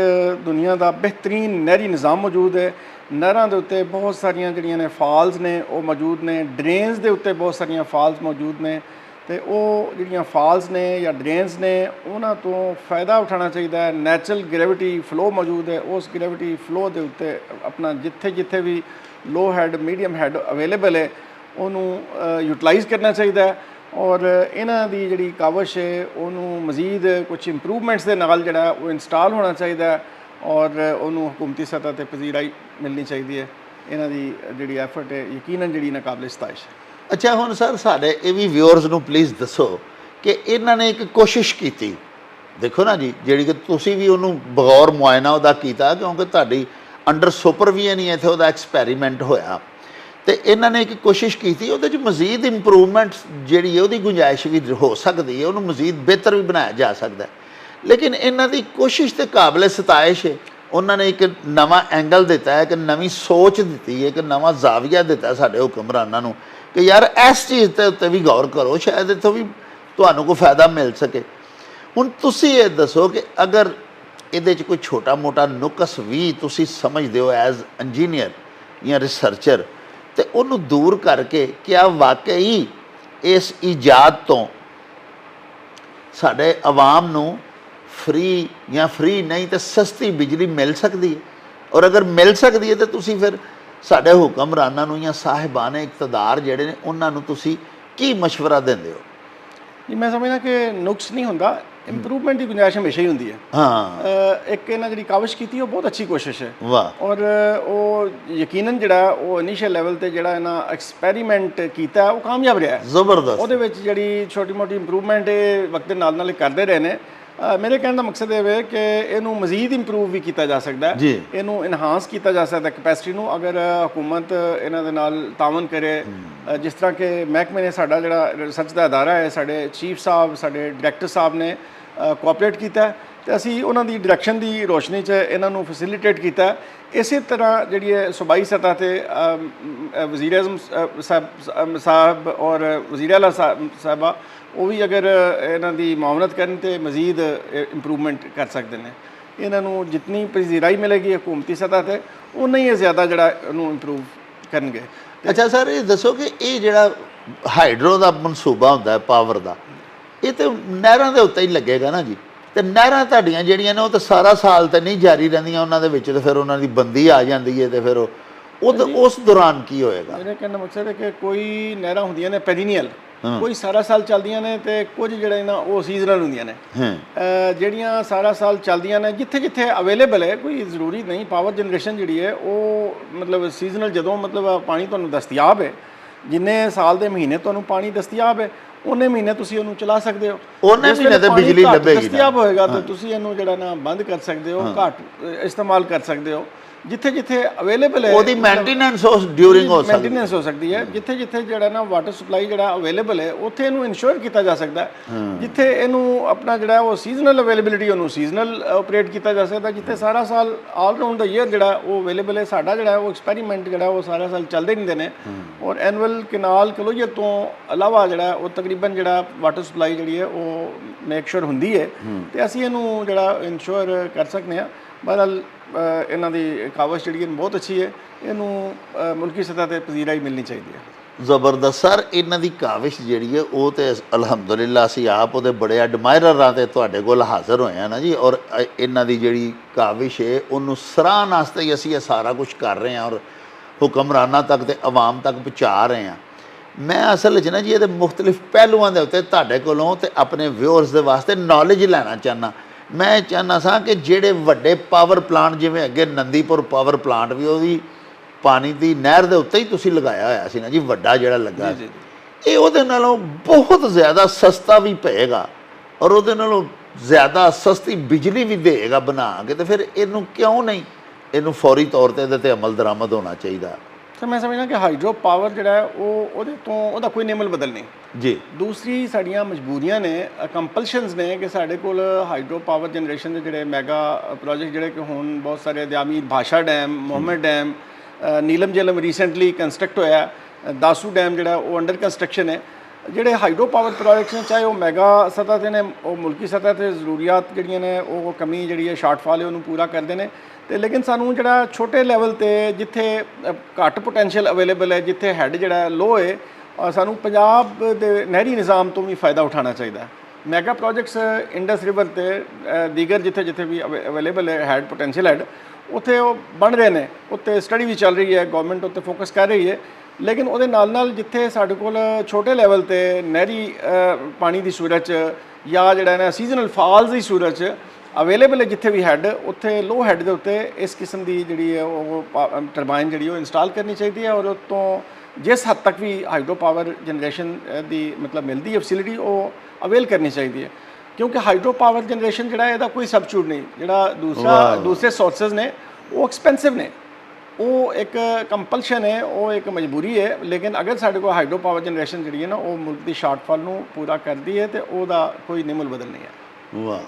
दुनिया का बेहतरीन नहरी निज़ाम मौजूद है, नहरां दे उत्ते बहुत सारियां जिहड़ियां ने फॉल्स ने वो मौजूद ने, ड्रेन्स दे उत्ते बहुत सारियां फॉल्स मौजूद ने, ਤੇ ਉਹ ਜਿਹੜੀਆਂ ਫਾਲਸ ਨੇ ਜਾਂ ਡਰੇਨਸ ਨੇ ਉਹਨਾਂ ਤੋਂ ਫਾਇਦਾ ਉਠਾਉਣਾ ਚਾਹੀਦਾ ਹੈ। ਨੈਚੁਰਲ ਗ੍ਰੈਵਿਟੀ ਫਲੋ ਮੌਜੂਦ ਹੈ, ਉਸ ਗ੍ਰੈਵਿਟੀ ਫਲੋ ਦੇ ਉੱਤੇ ਆਪਣਾ ਜਿੱਥੇ ਜਿੱਥੇ ਵੀ ਲੋ ਹੈਡ ਮੀਡੀਅਮ ਹੈਡ ਅਵੇਲੇਬਲ ਹੈ ਉਹਨੂੰ ਯੂਟਿਲਾਈਜ਼ ਕਰਨਾ ਚਾਹੀਦਾ ਹੈ। ਔਰ ਇਹਨਾਂ ਦੀ ਜਿਹੜੀ ਕਾਵਸ਼ ਹੈ ਉਹਨੂੰ ਮਜ਼ੀਦ ਕੁਝ ਇੰਪਰੂਵਮੈਂਟਸ ਦੇ ਨਾਲ ਜਿਹੜਾ ਉਹ ਇੰਸਟਾਲ ਹੋਣਾ ਚਾਹੀਦਾ ਹੈ ਔਰ ਉਹਨੂੰ ਹਕੂਮਤੀ ਸਤ੍ਹਾ ਤੇ ਪਜ਼ੀਰਾਈ ਮਿਲਣੀ ਚਾਹੀਦੀ ਹੈ। ਇਹਨਾਂ ਦੀ ਜਿਹੜੀ ਐਫਰਟ ਹੈ ਯਕੀਨਨ ਜਿਹੜੀ ਨਾਕਾਬਲੇ ਸਤਾਇਸ਼ ਹੈ। ਅੱਛਾ, ਹੁਣ ਸਰ ਸਾਡੇ ਇਹ ਵੀ ਵਿਊਅਰਸ ਨੂੰ ਪਲੀਜ਼ ਦੱਸੋ ਕਿ ਇਹਨਾਂ ਨੇ ਇੱਕ ਕੋਸ਼ਿਸ਼ ਕੀਤੀ, ਦੇਖੋ ਨਾ ਜੀ, ਜਿਹੜੀ ਕਿ ਤੁਸੀਂ ਵੀ ਉਹਨੂੰ ਬਗੌਰ ਮੁਆਇਨਾ ਉਹਦਾ ਕੀਤਾ ਕਿਉਂਕਿ ਤੁਹਾਡੀ ਅੰਡਰ ਸੁਪਰਵੀਜ਼ਨ ਹੀ ਇੱਥੇ ਉਹਦਾ ਐਕਸਪੈਰੀਮੈਂਟ ਹੋਇਆ, ਤੇ ਇਹਨਾਂ ਨੇ ਇੱਕ ਕੋਸ਼ਿਸ਼ ਕੀਤੀ ਉਹਦੇ 'ਚ ਮਜ਼ੀਦ ਇੰਪਰੂਵਮੈਂਟਸ ਜਿਹੜੀ ਹੈ ਉਹਦੀ ਗੁੰਜਾਇਸ਼ ਵੀ ਹੋ ਸਕਦੀ ਹੈ, ਉਹਨੂੰ ਮਜ਼ੀਦ ਬਿਹਤਰ ਵੀ ਬਣਾਇਆ ਜਾ ਸਕਦਾ ਹੈ। ਲੇਕਿਨ ਇਹਨਾਂ ਦੀ ਕੋਸ਼ਿਸ਼ ਤੇ ਕਾਬਲੇ ਸਤਾਇਸ਼ ਹੈ। ਉਹਨਾਂ ਨੇ ਇੱਕ ਨਵਾਂ ਐਂਗਲ ਦਿੱਤਾ ਹੈ, ਇੱਕ ਨਵੀਂ ਸੋਚ ਦਿੱਤੀ ਹੈ, ਇੱਕ ਨਵਾਂ ਜ਼ਾਵੀਆ ਦਿੱਤਾ ਸਾਡੇ ਹੁਕਮਰਾਨਾਂ ਨੂੰ ਕਿ ਯਾਰ ਇਸ ਚੀਜ਼ ਦੇ ਉੱਤੇ ਵੀ ਗੌਰ ਕਰੋ, ਸ਼ਾਇਦ ਇੱਥੋਂ ਵੀ ਤੁਹਾਨੂੰ ਕੋਈ ਫਾਇਦਾ ਮਿਲ ਸਕੇ। ਹੁਣ ਤੁਸੀਂ ਇਹ ਦੱਸੋ ਕਿ ਅਗਰ ਇਹਦੇ 'ਚ ਕੋਈ ਛੋਟਾ ਮੋਟਾ ਨੁਕਸ ਵੀ ਤੁਸੀਂ ਸਮਝਦੇ ਹੋ ਐਜ਼ ਇੰਜੀਨੀਅਰ ਜਾਂ ਰਿਸਰਚਰ, ਤੇ ਉਹਨੂੰ ਦੂਰ ਕਰਕੇ ਕਿਆ ਵਾਕਈ ਇਸ ਈਜਾਦ ਤੋਂ ਸਾਡੇ ਆਵਾਮ ਨੂੰ ਫ੍ਰੀ ਜਾਂ ਫ੍ਰੀ ਨਹੀਂ ਤੇ ਸਸਤੀ ਬਿਜਲੀ ਮਿਲ ਸਕਦੀ ਹੈ? ਔਰ ਅਗਰ ਮਿਲ ਸਕਦੀ ਹੈ ਤਾਂ ਤੁਸੀਂ ਫਿਰ ਸਾਡੇ ਹੁਕਮਰਾਨਾਂ ਨੂੰ ਜਾਂ ਸਾਹਿਬਾਨ ਇਕਤਦਾਰ ਜਿਹੜੇ ਨੇ ਉਹਨਾਂ ਨੂੰ ਤੁਸੀਂ ਕੀ ਮਸ਼ਵਰਾ ਦਿੰਦੇ ਹੋ? ਜੀ ਮੈਂ ਸਮਝਦਾ ਕਿ ਨੁਕਸ ਨਹੀਂ ਹੁੰਦਾ, ਇੰਪਰੂਵਮੈਂਟ ਦੀ ਗੁੰਜਾਇਸ਼ ਹਮੇਸ਼ਾ ਹੀ ਹੁੰਦੀ ਹੈ। ਹਾਂ, ਇੱਕ ਇਹਨਾਂ ਜਿਹੜੀ ਕਾਵਿਸ਼ ਕੀਤੀ ਉਹ ਬਹੁਤ ਅੱਛੀ ਕੋਸ਼ਿਸ਼ ਹੈ। ਵਾਹ। ਔਰ ਉਹ ਯਕੀਨਨ ਜਿਹੜਾ ਉਹ ਇਨੀਸ਼ੀਅਲ ਲੈਵਲ ਤੇ ਜਿਹੜਾ ਇਹਨਾਂ ਐਕਸਪੈਰੀਮੈਂਟ ਕੀਤਾ ਉਹ ਕਾਮਯਾਬ ਰਿਹਾ ਹੈ। ਜ਼ਬਰਦਸਤ। ਉਹਦੇ ਵਿੱਚ ਜਿਹੜੀ ਛੋਟੀ ਮੋਟੀ ਇੰਪਰੂਵਮੈਂਟ ਇਹ ਵਕਤ ਦੇ ਨਾਲ ਨਾਲ ਕਰਦੇ ਰਹੇ ਨੇ। ਮੇਰੇ ਕਹਿਣ ਦਾ ਮਕਸਦ ਇਹ ਹੈ ਕਿ ਇਹਨੂੰ ਮਜ਼ੀਦ ਇੰਪਰੂਵ ਵੀ ਕੀਤਾ ਜਾ ਸਕਦਾ ਹੈ, ਇਹਨੂੰ ਇਨਹਾਂਸ ਕੀਤਾ ਜਾ ਸਕਦਾ ਕਪੈਸਿਟੀ ਨੂੰ, ਅਗਰ ਹਕੂਮਤ ਇਹਨਾਂ ਦੇ ਨਾਲ ਤਾਵਨ ਕਰੇ। ਜਿਸ ਤਰ੍ਹਾਂ ਕਿ ਮਹਿਕਮੇ ਨੇ ਸਾਡਾ ਜਿਹੜਾ ਰਿਸਰਚ ਦਾ ਅਦਾਰਾ ਹੈ, ਸਾਡੇ ਚੀਫ ਸਾਹਿਬ, ਸਾਡੇ ਡਾਇਰੈਕਟਰ ਸਾਹਿਬ ਨੇ ਕੋਆਪਰੇਟ ਕੀਤਾ ਤੇ ਅਸੀਂ ਉਹਨਾਂ ਦੀ ਡਾਇਰੈਕਸ਼ਨ ਦੀ ਰੋਸ਼ਨੀ 'ਚ ਇਹਨਾਂ ਨੂੰ ਫੈਸਿਲੀਟੇਟ ਕੀਤਾ। ਇਸੇ ਤਰ੍ਹਾਂ ਜਿਹੜੀ ਹੈ ਸੂਬਾਈ ਸਤ੍ਹਾ ਤੇ ਵਜ਼ੀਰ ਆਜ਼ਮ ਸਾਹਿਬ ਔਰ ਵਜ਼ੀਰ ਆਲਾ ਸਾਹਿਬਾ ਉਹ ਵੀ ਅਗਰ ਇਹਨਾਂ ਦੀ ਮੁਆਵਨਤ ਕਰਨ ਤੇ ਮਜ਼ੀਦ ਇੰਪਰੂਵਮੈਂਟ ਕਰ ਸਕਦੇ ਨੇ। ਇਹਨਾਂ ਨੂੰ ਜਿੰਨੀ ਪਜ਼ੀਰਾਈ ਮਿਲੇਗੀ ਹਕੂਮਤੀ ਸਤ੍ਹਾ ਤੇ ਉਨਾ ਹੀ ਜ਼ਿਆਦਾ ਜਿਹੜਾ ਉਹਨੂੰ ਇੰਪਰੂਵ ਕਰਨਗੇ। ਅੱਛਾ ਸਰ, ਇਹ ਦੱਸੋ ਕਿ ਇਹ ਜਿਹੜਾ ਹਾਈਡਰੋ ਦਾ ਮਨਸੂਬਾ ਹੁੰਦਾ ਹੈ ਪਾਵਰ ਦਾ, ਇਹ ਤੇ ਨਹਿਰਾਂ ਦੇ ਉੱਤੇ ਹੀ ਲੱਗੇਗਾ ਨਾ ਜੀ? ਤੇ ਨਹਿਰਾਂ ਤੁਹਾਡੀਆਂ ਜਿਹੜੀਆਂ ਨੇ ਉਹ ਤਾਂ ਸਾਰਾ ਸਾਲ ਤਾਂ ਨਹੀਂ ਜਾਰੀ ਰਹਿੰਦੀਆਂ, ਉਹਨਾਂ ਦੇ ਵਿੱਚ ਤਾਂ ਫਿਰ ਉਹਨਾਂ ਦੀ ਬੰਦੀ ਆ ਜਾਂਦੀ ਹੈ, ਤੇ ਫਿਰ ਉਸ ਦੌਰਾਨ ਕੀ ਹੋਏਗਾ? ਮੇਰੇ ਕਹਿਣ ਦਾ ਮਕਸਦ ਹੈ ਕਿ ਕੋਈ ਨਹਿਰਾਂ ਹੁੰਦੀਆਂ ਨੇ ਪੈਰੀਨੀਅਲ, ਕੋਈ ਸਾਰਾ ਸਾਲ ਚੱਲਦੀਆਂ ਨੇ ਤੇ ਕੁਝ ਜਿਹੜੇ ਨਾ ਉਹ ਸੀਜ਼ਨਲ ਹੁੰਦੀਆਂ ਨੇ। ਜਿਹੜੀਆਂ ਸਾਰਾ ਸਾਲ ਚੱਲਦੀਆਂ ਨੇ ਜਿੱਥੇ ਜਿੱਥੇ ਅਵੇਲੇਬਲ ਹੈ, ਕੋਈ ਜ਼ਰੂਰੀ ਨਹੀਂ ਪਾਵਰ ਜਨਰੇਸ਼ਨ ਜਿਹੜੀ ਹੈ ਉਹ ਮਤਲਬ ਸੀਜ਼ਨਲ, ਜਦੋਂ ਮਤਲਬ ਪਾਣੀ ਤੁਹਾਨੂੰ ਦਸਤਿਆਬ ਹੈ, ਜਿੰਨੇ ਸਾਲ ਦੇ ਮਹੀਨੇ ਤੁਹਾਨੂੰ ਪਾਣੀ ਦਸਤਿਆਬ ਹੈ ਉਹਨੇ ਮਹੀਨੇ ਤੁਸੀਂ ਉਹਨੂੰ ਚਲਾ ਸਕਦੇ ਹੋ। ਉਹਨੇ ਮਹੀਨੇ ਤੇ ਬਿਜਲੀ ਲੱਭੇਗੀ, ਦਸਤਿਆਬ ਹੋਏਗਾ ਤਾਂ ਤੁਸੀਂ ਇਹਨੂੰ ਜਿਹੜਾ ਨਾ ਬੰਦ ਕਰ ਸਕਦੇ ਹੋ, ਘੱਟ ਇਸਤੇਮਾਲ ਕਰ ਸਕਦੇ ਹੋ। ਜਿੱਥੇ ਜਿੱਥੇ ਅਵੇਲੇਬਲ ਹੈ ਉਹਦੀ ਮੇਨਟੇਨੈਂਸ ਡਿਊਰਿੰਗ ਹੋ ਸਕਦੀ ਹੈ। ਜਿੱਥੇ ਜਿੱਥੇ ਜਿਹੜਾ ਨਾ ਵਾਟਰ ਸਪਲਾਈ ਜਿਹੜਾ ਅਵੇਲੇਬਲ ਹੈ ਉੱਥੇ ਇਹਨੂੰ ਇਨਸ਼ੋਰ ਕੀਤਾ ਜਾ ਸਕਦਾ ਹੈ। ਜਿੱਥੇ ਇਹਨੂੰ ਆਪਣਾ ਜਿਹੜਾ ਉਹ ਸੀਜ਼ਨਲ ਅਵੇਲੇਬਿਲਿਟੀ ਉਹਨੂੰ ਸੀਜ਼ਨਲ ਆਪਰੇਟ ਕੀਤਾ ਜਾ ਸਕਦਾ। ਜਿੱਥੇ ਸਾਰਾ ਸਾਲ ਆਲ ਰਾਊਂਡ ਦਾ ਈਅਰ ਜਿਹੜਾ ਉਹ ਅਵੇਲੇਬਲ ਹੈ। ਸਾਡਾ ਜਿਹੜਾ ਉਹ ਐਕਸਪੈਰੀਮੈਂਟ ਜਿਹੜਾ ਉਹ ਸਾਰਾ ਸਾਲ ਚੱਲਦੇ ਰਹਿੰਦੇ ਨੇ। ਔਰ ਐਨੂਅਲ ਕਨਾਲ ਕਲੋਜਰ ਤੋਂ ਇਲਾਵਾ ਜਿਹੜਾ ਉਹ ਤਕਰੀਬਨ ਜਿਹੜਾ ਵਾਟਰ ਸਪਲਾਈ ਜਿਹੜੀ ਹੈ ਉਹ ਮੇਕ ਸ਼ੋਰ ਹੁੰਦੀ ਹੈ ਤੇ ਅਸੀਂ ਇਹਨੂੰ ਜਿਹੜਾ ਇਨਸ਼ੋਰ ਕਰ ਸਕਦੇ ਹਾਂ। ਬਹਰਹਾਲ ਇਹਨਾਂ ਦੀ ਕਾਵਸ਼ ਜਿਹੜੀ ਬਹੁਤ ਅੱਛੀ ਹੈ, ਇਹਨੂੰ ਮੁਲਕੀ ਸਤ੍ਹਾ ਤੇ ਪਜ਼ੀਰਾਈ ਮਿਲਣੀ ਚਾਹੀਦੀ ਹੈ। ਜ਼ਬਰਦਸਤ ਸਰ, ਇਹਨਾਂ ਦੀ ਕਾਵਿਸ਼ ਜਿਹੜੀ ਹੈ ਉਹ ਤੇ ਅਲਹਮਦੁਲਿਲਾ ਅਸੀਂ ਆਪ ਉਹਦੇ ਬੜੇ ਐਡਮਾਇਰਰ ਤੇ ਤੁਹਾਡੇ ਕੋਲ ਹਾਜ਼ਰ ਹੋਏ ਆ ਨਾ ਜੀ। ਔਰ ਇਹਨਾਂ ਦੀ ਜਿਹੜੀ ਕਾਵਿਸ਼ ਹੈ ਉਹਨੂੰ ਸਰਾਹਣ ਵਾਸਤੇ ਹੀ ਅਸੀਂ ਇਹ ਸਾਰਾ ਕੁਝ ਕਰ ਰਹੇ ਹਾਂ ਔਰ ਹੁਕਮਰਾਨਾਂ ਤੱਕ ਤੇ ਆਵਾਮ ਤੱਕ ਪਹੁੰਚਾ ਰਹੇ ਹਾਂ। ਮੈਂ ਅਸਲ 'ਚ ਨਾ ਜੀ ਇਹਦੇ ਮੁਖਤਲਿਫ ਪਹਿਲੂਆਂ ਦੇ ਉੱਤੇ ਤੁਹਾਡੇ ਕੋਲੋਂ ਤੇ ਆਪਣੇ ਵਿਊਅਰਸ ਦੇ ਵਾਸਤੇ ਨੌਲੇਜ ਲੈਣਾ ਚਾਹੁੰਦਾ। ਮੈਂ ਚਾਹੁੰਦਾ ਸਾਂ ਕਿ ਜਿਹੜੇ ਵੱਡੇ ਪਾਵਰ ਪਲਾਂਟ, ਜਿਵੇਂ ਅੱਗੇ ਨੰਦੀਪੁਰ ਪਾਵਰ ਪਲਾਂਟ ਵੀ ਉਹਦੀ ਪਾਣੀ ਦੀ ਨਹਿਰ ਦੇ ਉੱਤੇ ਹੀ ਤੁਸੀਂ ਲਗਾਇਆ ਹੋਇਆ ਸੀ ਨਾ ਜੀ, ਵੱਡਾ ਜਿਹੜਾ ਲੱਗਾ, ਇਹ ਉਹਦੇ ਨਾਲੋਂ ਬਹੁਤ ਜ਼ਿਆਦਾ ਸਸਤਾ ਵੀ ਪਏਗਾ ਔਰ ਉਹਦੇ ਨਾਲੋਂ ਜ਼ਿਆਦਾ ਸਸਤੀ ਬਿਜਲੀ ਵੀ ਦੇਗਾ ਬਣਾ ਕੇ। ਤੇ ਫਿਰ ਇਹਨੂੰ ਕਿਉਂ ਨਹੀਂ, ਇਹਨੂੰ ਫੌਰੀ ਤੌਰ 'ਤੇ ਇਹਦੇ 'ਤੇ ਅਮਲ ਦਰਾਮਦ ਹੋਣਾ ਚਾਹੀਦਾ। ਤਾਂ ਮੈਂ ਸਮਝਦਾ ਕਿ ਹਾਈਡਰੋ ਪਾਵਰ ਜਿਹੜਾ ਹੈ ਉਹਦੇ ਤੋਂ ਉਹਦਾ ਕੋਈ ਨਿਯਮਲ ਬਦਲ ਨਹੀਂ ਜੀ। ਦੂਸਰੀ ਸਾਡੀਆਂ ਮਜਬੂਰੀਆਂ ਨੇ, ਕੰਪਲਸ਼ਨਸ ਨੇ ਕਿ ਸਾਡੇ ਕੋਲ ਹਾਈਡਰੋ ਪਾਵਰ ਜਨਰੇਸ਼ਨ ਦੇ ਜਿਹੜੇ ਮੈਗਾ ਪ੍ਰੋਜੈਕਟ ਜਿਹੜੇ ਕਿ ਹੁਣ ਬਹੁਤ ਸਾਰੇ Diamer Bhasha dam, Mohmand dam, Neelum Jhelum recently construct ਹੋਇਆ, ਦਾਸੂ ਡੈਮ ਜਿਹੜਾ ਉਹ ਅੰਡਰ ਕੰਸਟਰਕਸ਼ਨ ਹੈ। ਜਿਹੜੇ ਹਾਈਡਰੋ ਪਾਵਰ ਪ੍ਰੋਜੈਕਟਸ ਨੇ, ਚਾਹੇ ਉਹ ਮੈਗਾ ਸਤ੍ਹਾ 'ਤੇ ਨੇ, ਉਹ ਮੁਲਕੀ ਸਤ੍ਹਾ 'ਤੇ ਜ਼ਰੂਰੀਆਤ ਜਿਹੜੀਆਂ ਨੇ ਉਹ ਕਮੀ ਜਿਹੜੀ ਹੈ, ਸ਼ਾਰਟਫਾਲ ਹੈ, ਉਹਨੂੰ ਪੂਰਾ ਕਰਦੇ ਨੇ। ਤੇ ਲੇਕਿਨ ਸਾਨੂੰ ਜਿਹੜਾ ਛੋਟੇ ਲੈਵਲ ਤੇ ਜਿੱਥੇ ਘੱਟ ਪੋਟੈਂਸ਼ੀਅਲ ਅਵੇਲੇਬਲ ਹੈ, ਜਿੱਥੇ ਹੈਡ ਜਿਹੜਾ ਲੋ ਹੈ, ਸਾਨੂੰ ਪੰਜਾਬ ਦੇ ਨਹਿਰੀ ਨਿਜ਼ਾਮ ਤੋਂ ਵੀ ਫਾਇਦਾ ਉਠਾਉਣਾ ਚਾਹੀਦਾ। ਮੈਗਾ ਪ੍ਰੋਜੈਕਟਸ ਇੰਡਸ ਰਿਵਰ ਤੇ ਦੀਗਰ ਜਿੱਥੇ ਜਿੱਥੇ ਵੀ ਅਵੇਲੇਬਲ ਹੈ ਹੈਡ ਪੋਟੈਂਸ਼ੀਅਲ ਹੈਡ, ਉੱਥੇ ਉਹ ਬਣ ਰਹੇ ਨੇ, ਉੱਤੇ ਸਟੱਡੀ ਵੀ ਚੱਲ ਰਹੀ ਹੈ, ਗਵਰਨਮੈਂਟ ਉੱਤੇ ਫੋਕਸ ਕਰ ਰਹੀ ਹੈ। ਲੇਕਿਨ ਉਹਦੇ ਨਾਲ ਨਾਲ ਜਿੱਥੇ ਸਾਡੇ ਕੋਲ ਛੋਟੇ ਲੈਵਲ ਤੇ ਨਹਿਰੀ ਪਾਣੀ ਦੀ ਸੂਰਤ 'ਚ ਜਾਂ ਜਿਹੜਾ ਨਾ ਸੀਜ਼ਨਲ ਫਾਲਸ ਦੀ ਸੂਰਤ 'ਚ ਅਵੇਲੇਬਲ ਹੈ ਜਿੱਥੇ ਵੀ ਹੈੱਡ, ਉੱਥੇ ਲੋ ਹੈੱਡ ਦੇ ਉੱਤੇ ਇਸ ਕਿਸਮ ਦੀ ਜਿਹੜੀ ਹੈ ਉਹ ਟਰਬਾਈਨ ਜਿਹੜੀ ਉਹ ਇੰਸਟਾਲ ਕਰਨੀ ਚਾਹੀਦੀ ਹੈ। ਔਰ ਉਹ ਤੋਂ ਜਿਸ ਹੱਦ ਤੱਕ ਵੀ ਹਾਈਡਰੋ ਪਾਵਰ ਜਨਰੇਸ਼ਨ ਦੀ ਮਤਲਬ ਮਿਲਦੀ ਹੈ ਫੈਸਿਲਿਟੀ, ਉਹ ਅਵੇਲ ਕਰਨੀ ਚਾਹੀਦੀ ਹੈ। ਕਿਉਂਕਿ ਹਾਈਡਰੋ ਪਾਵਰ ਜਨਰੇਸ਼ਨ ਜਿਹੜਾ ਇਹਦਾ ਕੋਈ ਸਬਸਟੀਟਿਊਟ ਨਹੀਂ। ਜਿਹੜਾ ਦੂਸਰੇ ਸੋਰਸਸ ਨੇ ਉਹ ਐਕਸਪੈਂਸਿਵ ਨੇ, ਉਹ ਇੱਕ ਕੰਪਲਸ਼ਨ ਹੈ, ਉਹ ਇੱਕ ਮਜਬੂਰੀ ਹੈ। ਲੇਕਿਨ ਅਗਰ ਸਾਡੇ ਕੋਲ ਹਾਈਡਰੋ ਪਾਵਰ ਜਨਰੇਸ਼ਨ ਜਿਹੜੀ ਹੈ ਨਾ ਉਹ ਮੁਲਕ ਦੀ ਸ਼ਾਰਟਫਾਲ ਨੂੰ ਪੂਰਾ ਕਰਦੀ ਹੈ, ਤੇ ਉਹਦਾ ਕੋਈ ਨਿਮੁਲ ਬਦਲ ਨਹੀਂ ਹੈ। ਵਾਹ,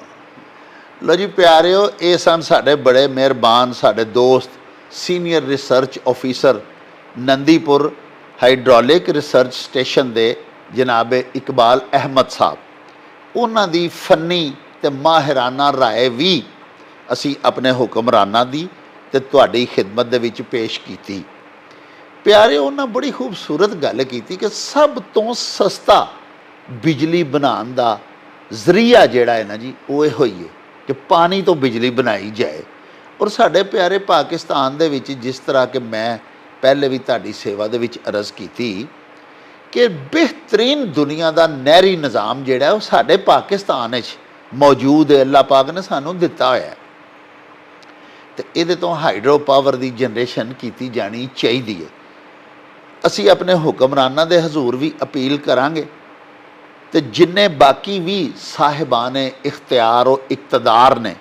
ਲੋ ਜੀ ਪਿਆਰਿਓ, ਇਹ ਸਨ ਸਾਡੇ ਬੜੇ ਮਿਹਰਬਾਨ ਸਾਡੇ ਦੋਸਤ senior research officer Nandipur hydraulic research station ਦੇ ਜਨਾਬ ਇਕਬਾਲ ਅਹਿਮਦ ਸਾਹਿਬ। ਉਹਨਾਂ ਦੀ ਫੰਨੀ ਤੇ ਮਾਹਿਰਾਨਾ ਰਾਏ ਵੀ ਅਸੀਂ ਆਪਣੇ ਹੁਕਮਰਾਨਾਂ ਦੀ ਤੇ ਤੁਹਾਡੀ ਖਿਦਮਤ ਦੇ ਵਿੱਚ ਪੇਸ਼ ਕੀਤੀ। ਪਿਆਰਿਓ, ਉਹਨਾਂ ਬੜੀ ਖੂਬਸੂਰਤ ਗੱਲ ਕੀਤੀ ਕਿ ਸਭ ਤੋਂ ਸਸਤਾ ਬਿਜਲੀ ਬਣਾਉਣ ਦਾ ਜ਼ਰੀਆ ਜਿਹੜਾ ਹੈ ਨਾ ਜੀ, ਉਹ ਇਹੋ ਹੀ ਹੈ ਕਿ ਪਾਣੀ ਤੋਂ ਬਿਜਲੀ ਬਣਾਈ ਜਾਏ। ਔਰ ਸਾਡੇ ਪਿਆਰੇ ਪਾਕਿਸਤਾਨ ਦੇ ਵਿੱਚ, ਜਿਸ ਤਰ੍ਹਾਂ ਕਿ ਮੈਂ ਪਹਿਲੇ ਵੀ ਤੁਹਾਡੀ ਸੇਵਾ ਦੇ ਵਿੱਚ ਅਰਜ਼ ਕੀਤੀ ਕਿ ਬਿਹਤਰੀਨ ਦੁਨੀਆ ਦਾ ਨਹਿਰੀ ਨਿਜ਼ਾਮ ਜਿਹੜਾ ਉਹ ਸਾਡੇ ਪਾਕਿਸਤਾਨ ਵਿੱਚ ਮੌਜੂਦ ਹੈ, ਅੱਲਾਹ ਪਾਕ ਨੇ ਸਾਨੂੰ ਦਿੱਤਾ ਹੋਇਆ। ਤੇ ਇਹਦੇ ਤੋਂ ਹਾਈਡਰੋ ਪਾਵਰ ਦੀ ਜਨਰੇਸ਼ਨ ਕੀਤੀ ਜਾਣੀ ਚਾਹੀਦੀ ਹੈ। ਅਸੀਂ ਆਪਣੇ ਹੁਕਮਰਾਨਾਂ ਦੇ ਹਜ਼ੂਰ ਵੀ ਅਪੀਲ ਕਰਾਂਗੇ ਤੇ ਜਿੰਨੇ ਬਾਕੀ ਵੀ ਸਾਹਿਬਾਨ ਇਖਤਿਆਰ ਉਹ ਇਕਤਦਾਰ ਨੇ,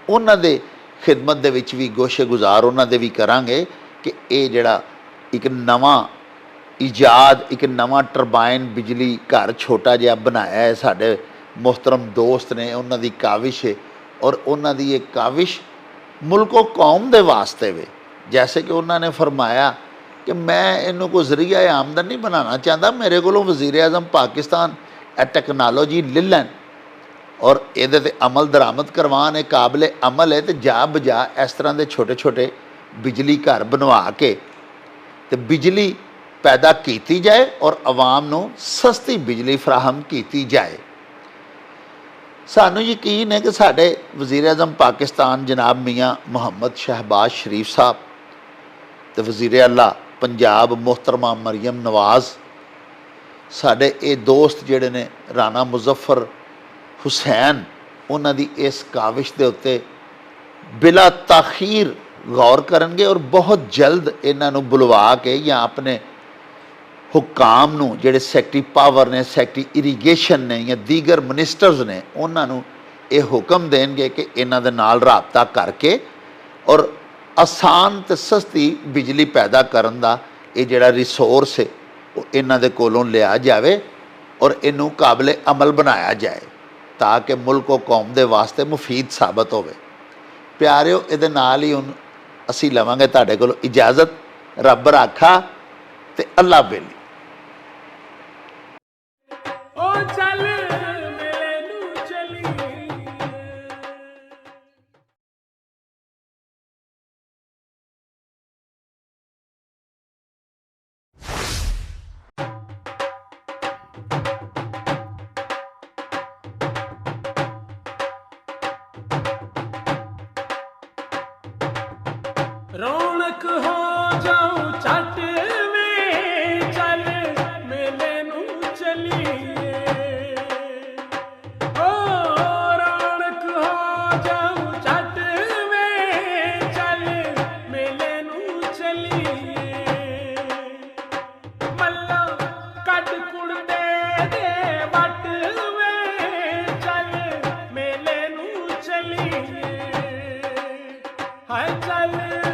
ਉਹਨਾਂ ਦੇ ਖਿਦਮਤ ਦੇ ਵਿੱਚ ਵੀ ਗੋਸ਼ੇ ਗੁਜ਼ਾਰ ਉਹਨਾਂ ਦੇ ਵੀ ਕਰਾਂਗੇ ਕਿ ਇਹ ਜਿਹੜਾ ਇੱਕ ਨਵਾਂ ਇਜਾਦ, ਇੱਕ ਨਵਾਂ ਟਰਬਾਈਨ ਬਿਜਲੀ ਘਰ ਛੋਟਾ ਜਿਹਾ ਬਣਾਇਆ ਹੈ ਸਾਡੇ ਮੁਹਤਰਮ ਦੋਸਤ ਨੇ, ਉਹਨਾਂ ਦੀ ਕਾਵਿਸ਼ ਹੈ। ਔਰ ਉਹਨਾਂ ਦੀ ਇਹ ਕਾਵਿਸ਼ ਮੁਲਕੋ ਕੌਮ ਦੇ ਵਾਸਤੇ ਵੇ। ਜੈਸੇ ਕਿ ਉਹਨਾਂ ਨੇ ਫਰਮਾਇਆ ਕਿ ਮੈਂ ਇਹਨੂੰ ਕੋਈ ਜ਼ਰੀਆ ਆਮਦਨ ਨਹੀਂ ਬਣਾਉਣਾ ਚਾਹੁੰਦਾ, ਮੇਰੇ ਕੋਲੋਂ ਵਜ਼ੀਰ ਆਜ਼ਮ ਪਾਕਿਸਤਾਨ ਇਹ ਟੈਕਨੋਲੋਜੀ ਲੈ ਲੈਣ ਔਰ ਇਹਦੇ 'ਤੇ ਅਮਲ ਦਰਾਮਦ ਕਰਵਾਉਣ, ਇਹ ਕਾਬਲੇ ਅਮਲ ਹੈ। ਅਤੇ ਜਾ ਬਜਾ ਇਸ ਤਰ੍ਹਾਂ ਦੇ ਛੋਟੇ ਛੋਟੇ ਬਿਜਲੀ ਘਰ ਬਣਵਾ ਕੇ ਤੇ ਬਿਜਲੀ ਪੈਦਾ ਕੀਤੀ ਜਾਏ ਔਰ ਆਵਾਮ ਨੂੰ ਸਸਤੀ ਬਿਜਲੀ ਫਰਾਹਮ ਕੀਤੀ ਜਾਏ। ਸਾਨੂੰ ਯਕੀਨ ਹੈ ਕਿ ਸਾਡੇ ਵਜ਼ੀਰ ਆਜ਼ਮ ਪਾਕਿਸਤਾਨ ਜਨਾਬ ਮੀਆਂ ਮੁਹੰਮਦ ਸ਼ਹਿਬਾਜ਼ ਸ਼ਰੀਫ ਸਾਹਿਬ ਤੇ ਵਜ਼ੀਰ ਆਲਾ ਪੰਜਾਬ ਮੁਹਤਰਮਾ ਮਰੀਮ ਨਵਾਜ਼, ਸਾਡੇ ਇਹ ਦੋਸਤ ਜਿਹੜੇ ਨੇ ਰਾਣਾ ਮੁਜ਼ੱਫਰ ਹੁਸੈਨ, ਉਹਨਾਂ ਦੀ ਇਸ ਕਾਵਿਸ਼ ਦੇ ਉੱਤੇ ਬਿਲਾ ਤਾਖੀਰ ਗੌਰ ਕਰਨਗੇ ਔਰ ਬਹੁਤ ਜਲਦ ਇਹਨਾਂ ਨੂੰ ਬੁਲਵਾ ਕੇ ਜਾਂ ਆਪਣੇ ਹੁਕਾਮ ਨੂੰ, ਜਿਹੜੇ ਸੈਕਟਰੀ ਪਾਵਰ ਨੇ, ਸੈਕਟਰੀ ਇਰੀਗੇਸ਼ਨ ਨੇ ਜਾਂ ਦੀਗਰ ਮਿਨਿਸਟਰਸ ਨੇ, ਉਹਨਾਂ ਨੂੰ ਇਹ ਹੁਕਮ ਦੇਣਗੇ ਕਿ ਇਹਨਾਂ ਦੇ ਨਾਲ ਰਾਬਤਾ ਕਰਕੇ ਔਰ ਆਸਾਨ ਤੇ ਸਸਤੀ ਬਿਜਲੀ ਪੈਦਾ ਕਰਨ ਦਾ ਇਹ ਜਿਹੜਾ ਰਿਸੋਰਸ ਹੈ ਉਹ ਇਹਨਾਂ ਦੇ ਕੋਲੋਂ ਲਿਆ ਜਾਵੇ ਔਰ ਇਹਨੂੰ ਕਾਬਲੇ ਅਮਲ ਬਣਾਇਆ ਜਾਏ ਤਾਂ ਕਿ ਮੁਲਕ ਕੌਮ ਦੇ ਵਾਸਤੇ ਮੁਫੀਦ ਸਾਬਤ ਹੋਵੇ। ਪਿਆਰਿਓ, ਇਹਦੇ ਨਾਲ ਹੀ ਹੁਣ ਅਸੀਂ ਲਵਾਂਗੇ ਤੁਹਾਡੇ ਕੋਲੋਂ ਇਜਾਜ਼ਤ। ਰੱਬ ਰਾਖਾ ਤੇ ਅੱਲਾ ਬੇਲੀ। ਰੌਣਕ ਹੋ ਜਾਊ ਛੱਟ ਵੇ, ਚੱਲ ਮੇਲੇ ਨੂੰ ਚਲੀਏ। ਓ ਰੌਣਕ ਹੋ ਜਾਊ ਛੱਟ ਵੇ, ਚੱਲ ਮੇਲੇ ਨੂੰ ਚਲੀਏ। ਮੱਲਾ ਕੱਢ ਕੁੜਦੇ ਦੇ ਵੱਟ ਵੇ, ਚੱਲ ਮੇਲੇ ਨੂੰ ਚਲੀਏ। ਹਾਏ ਚੱਲ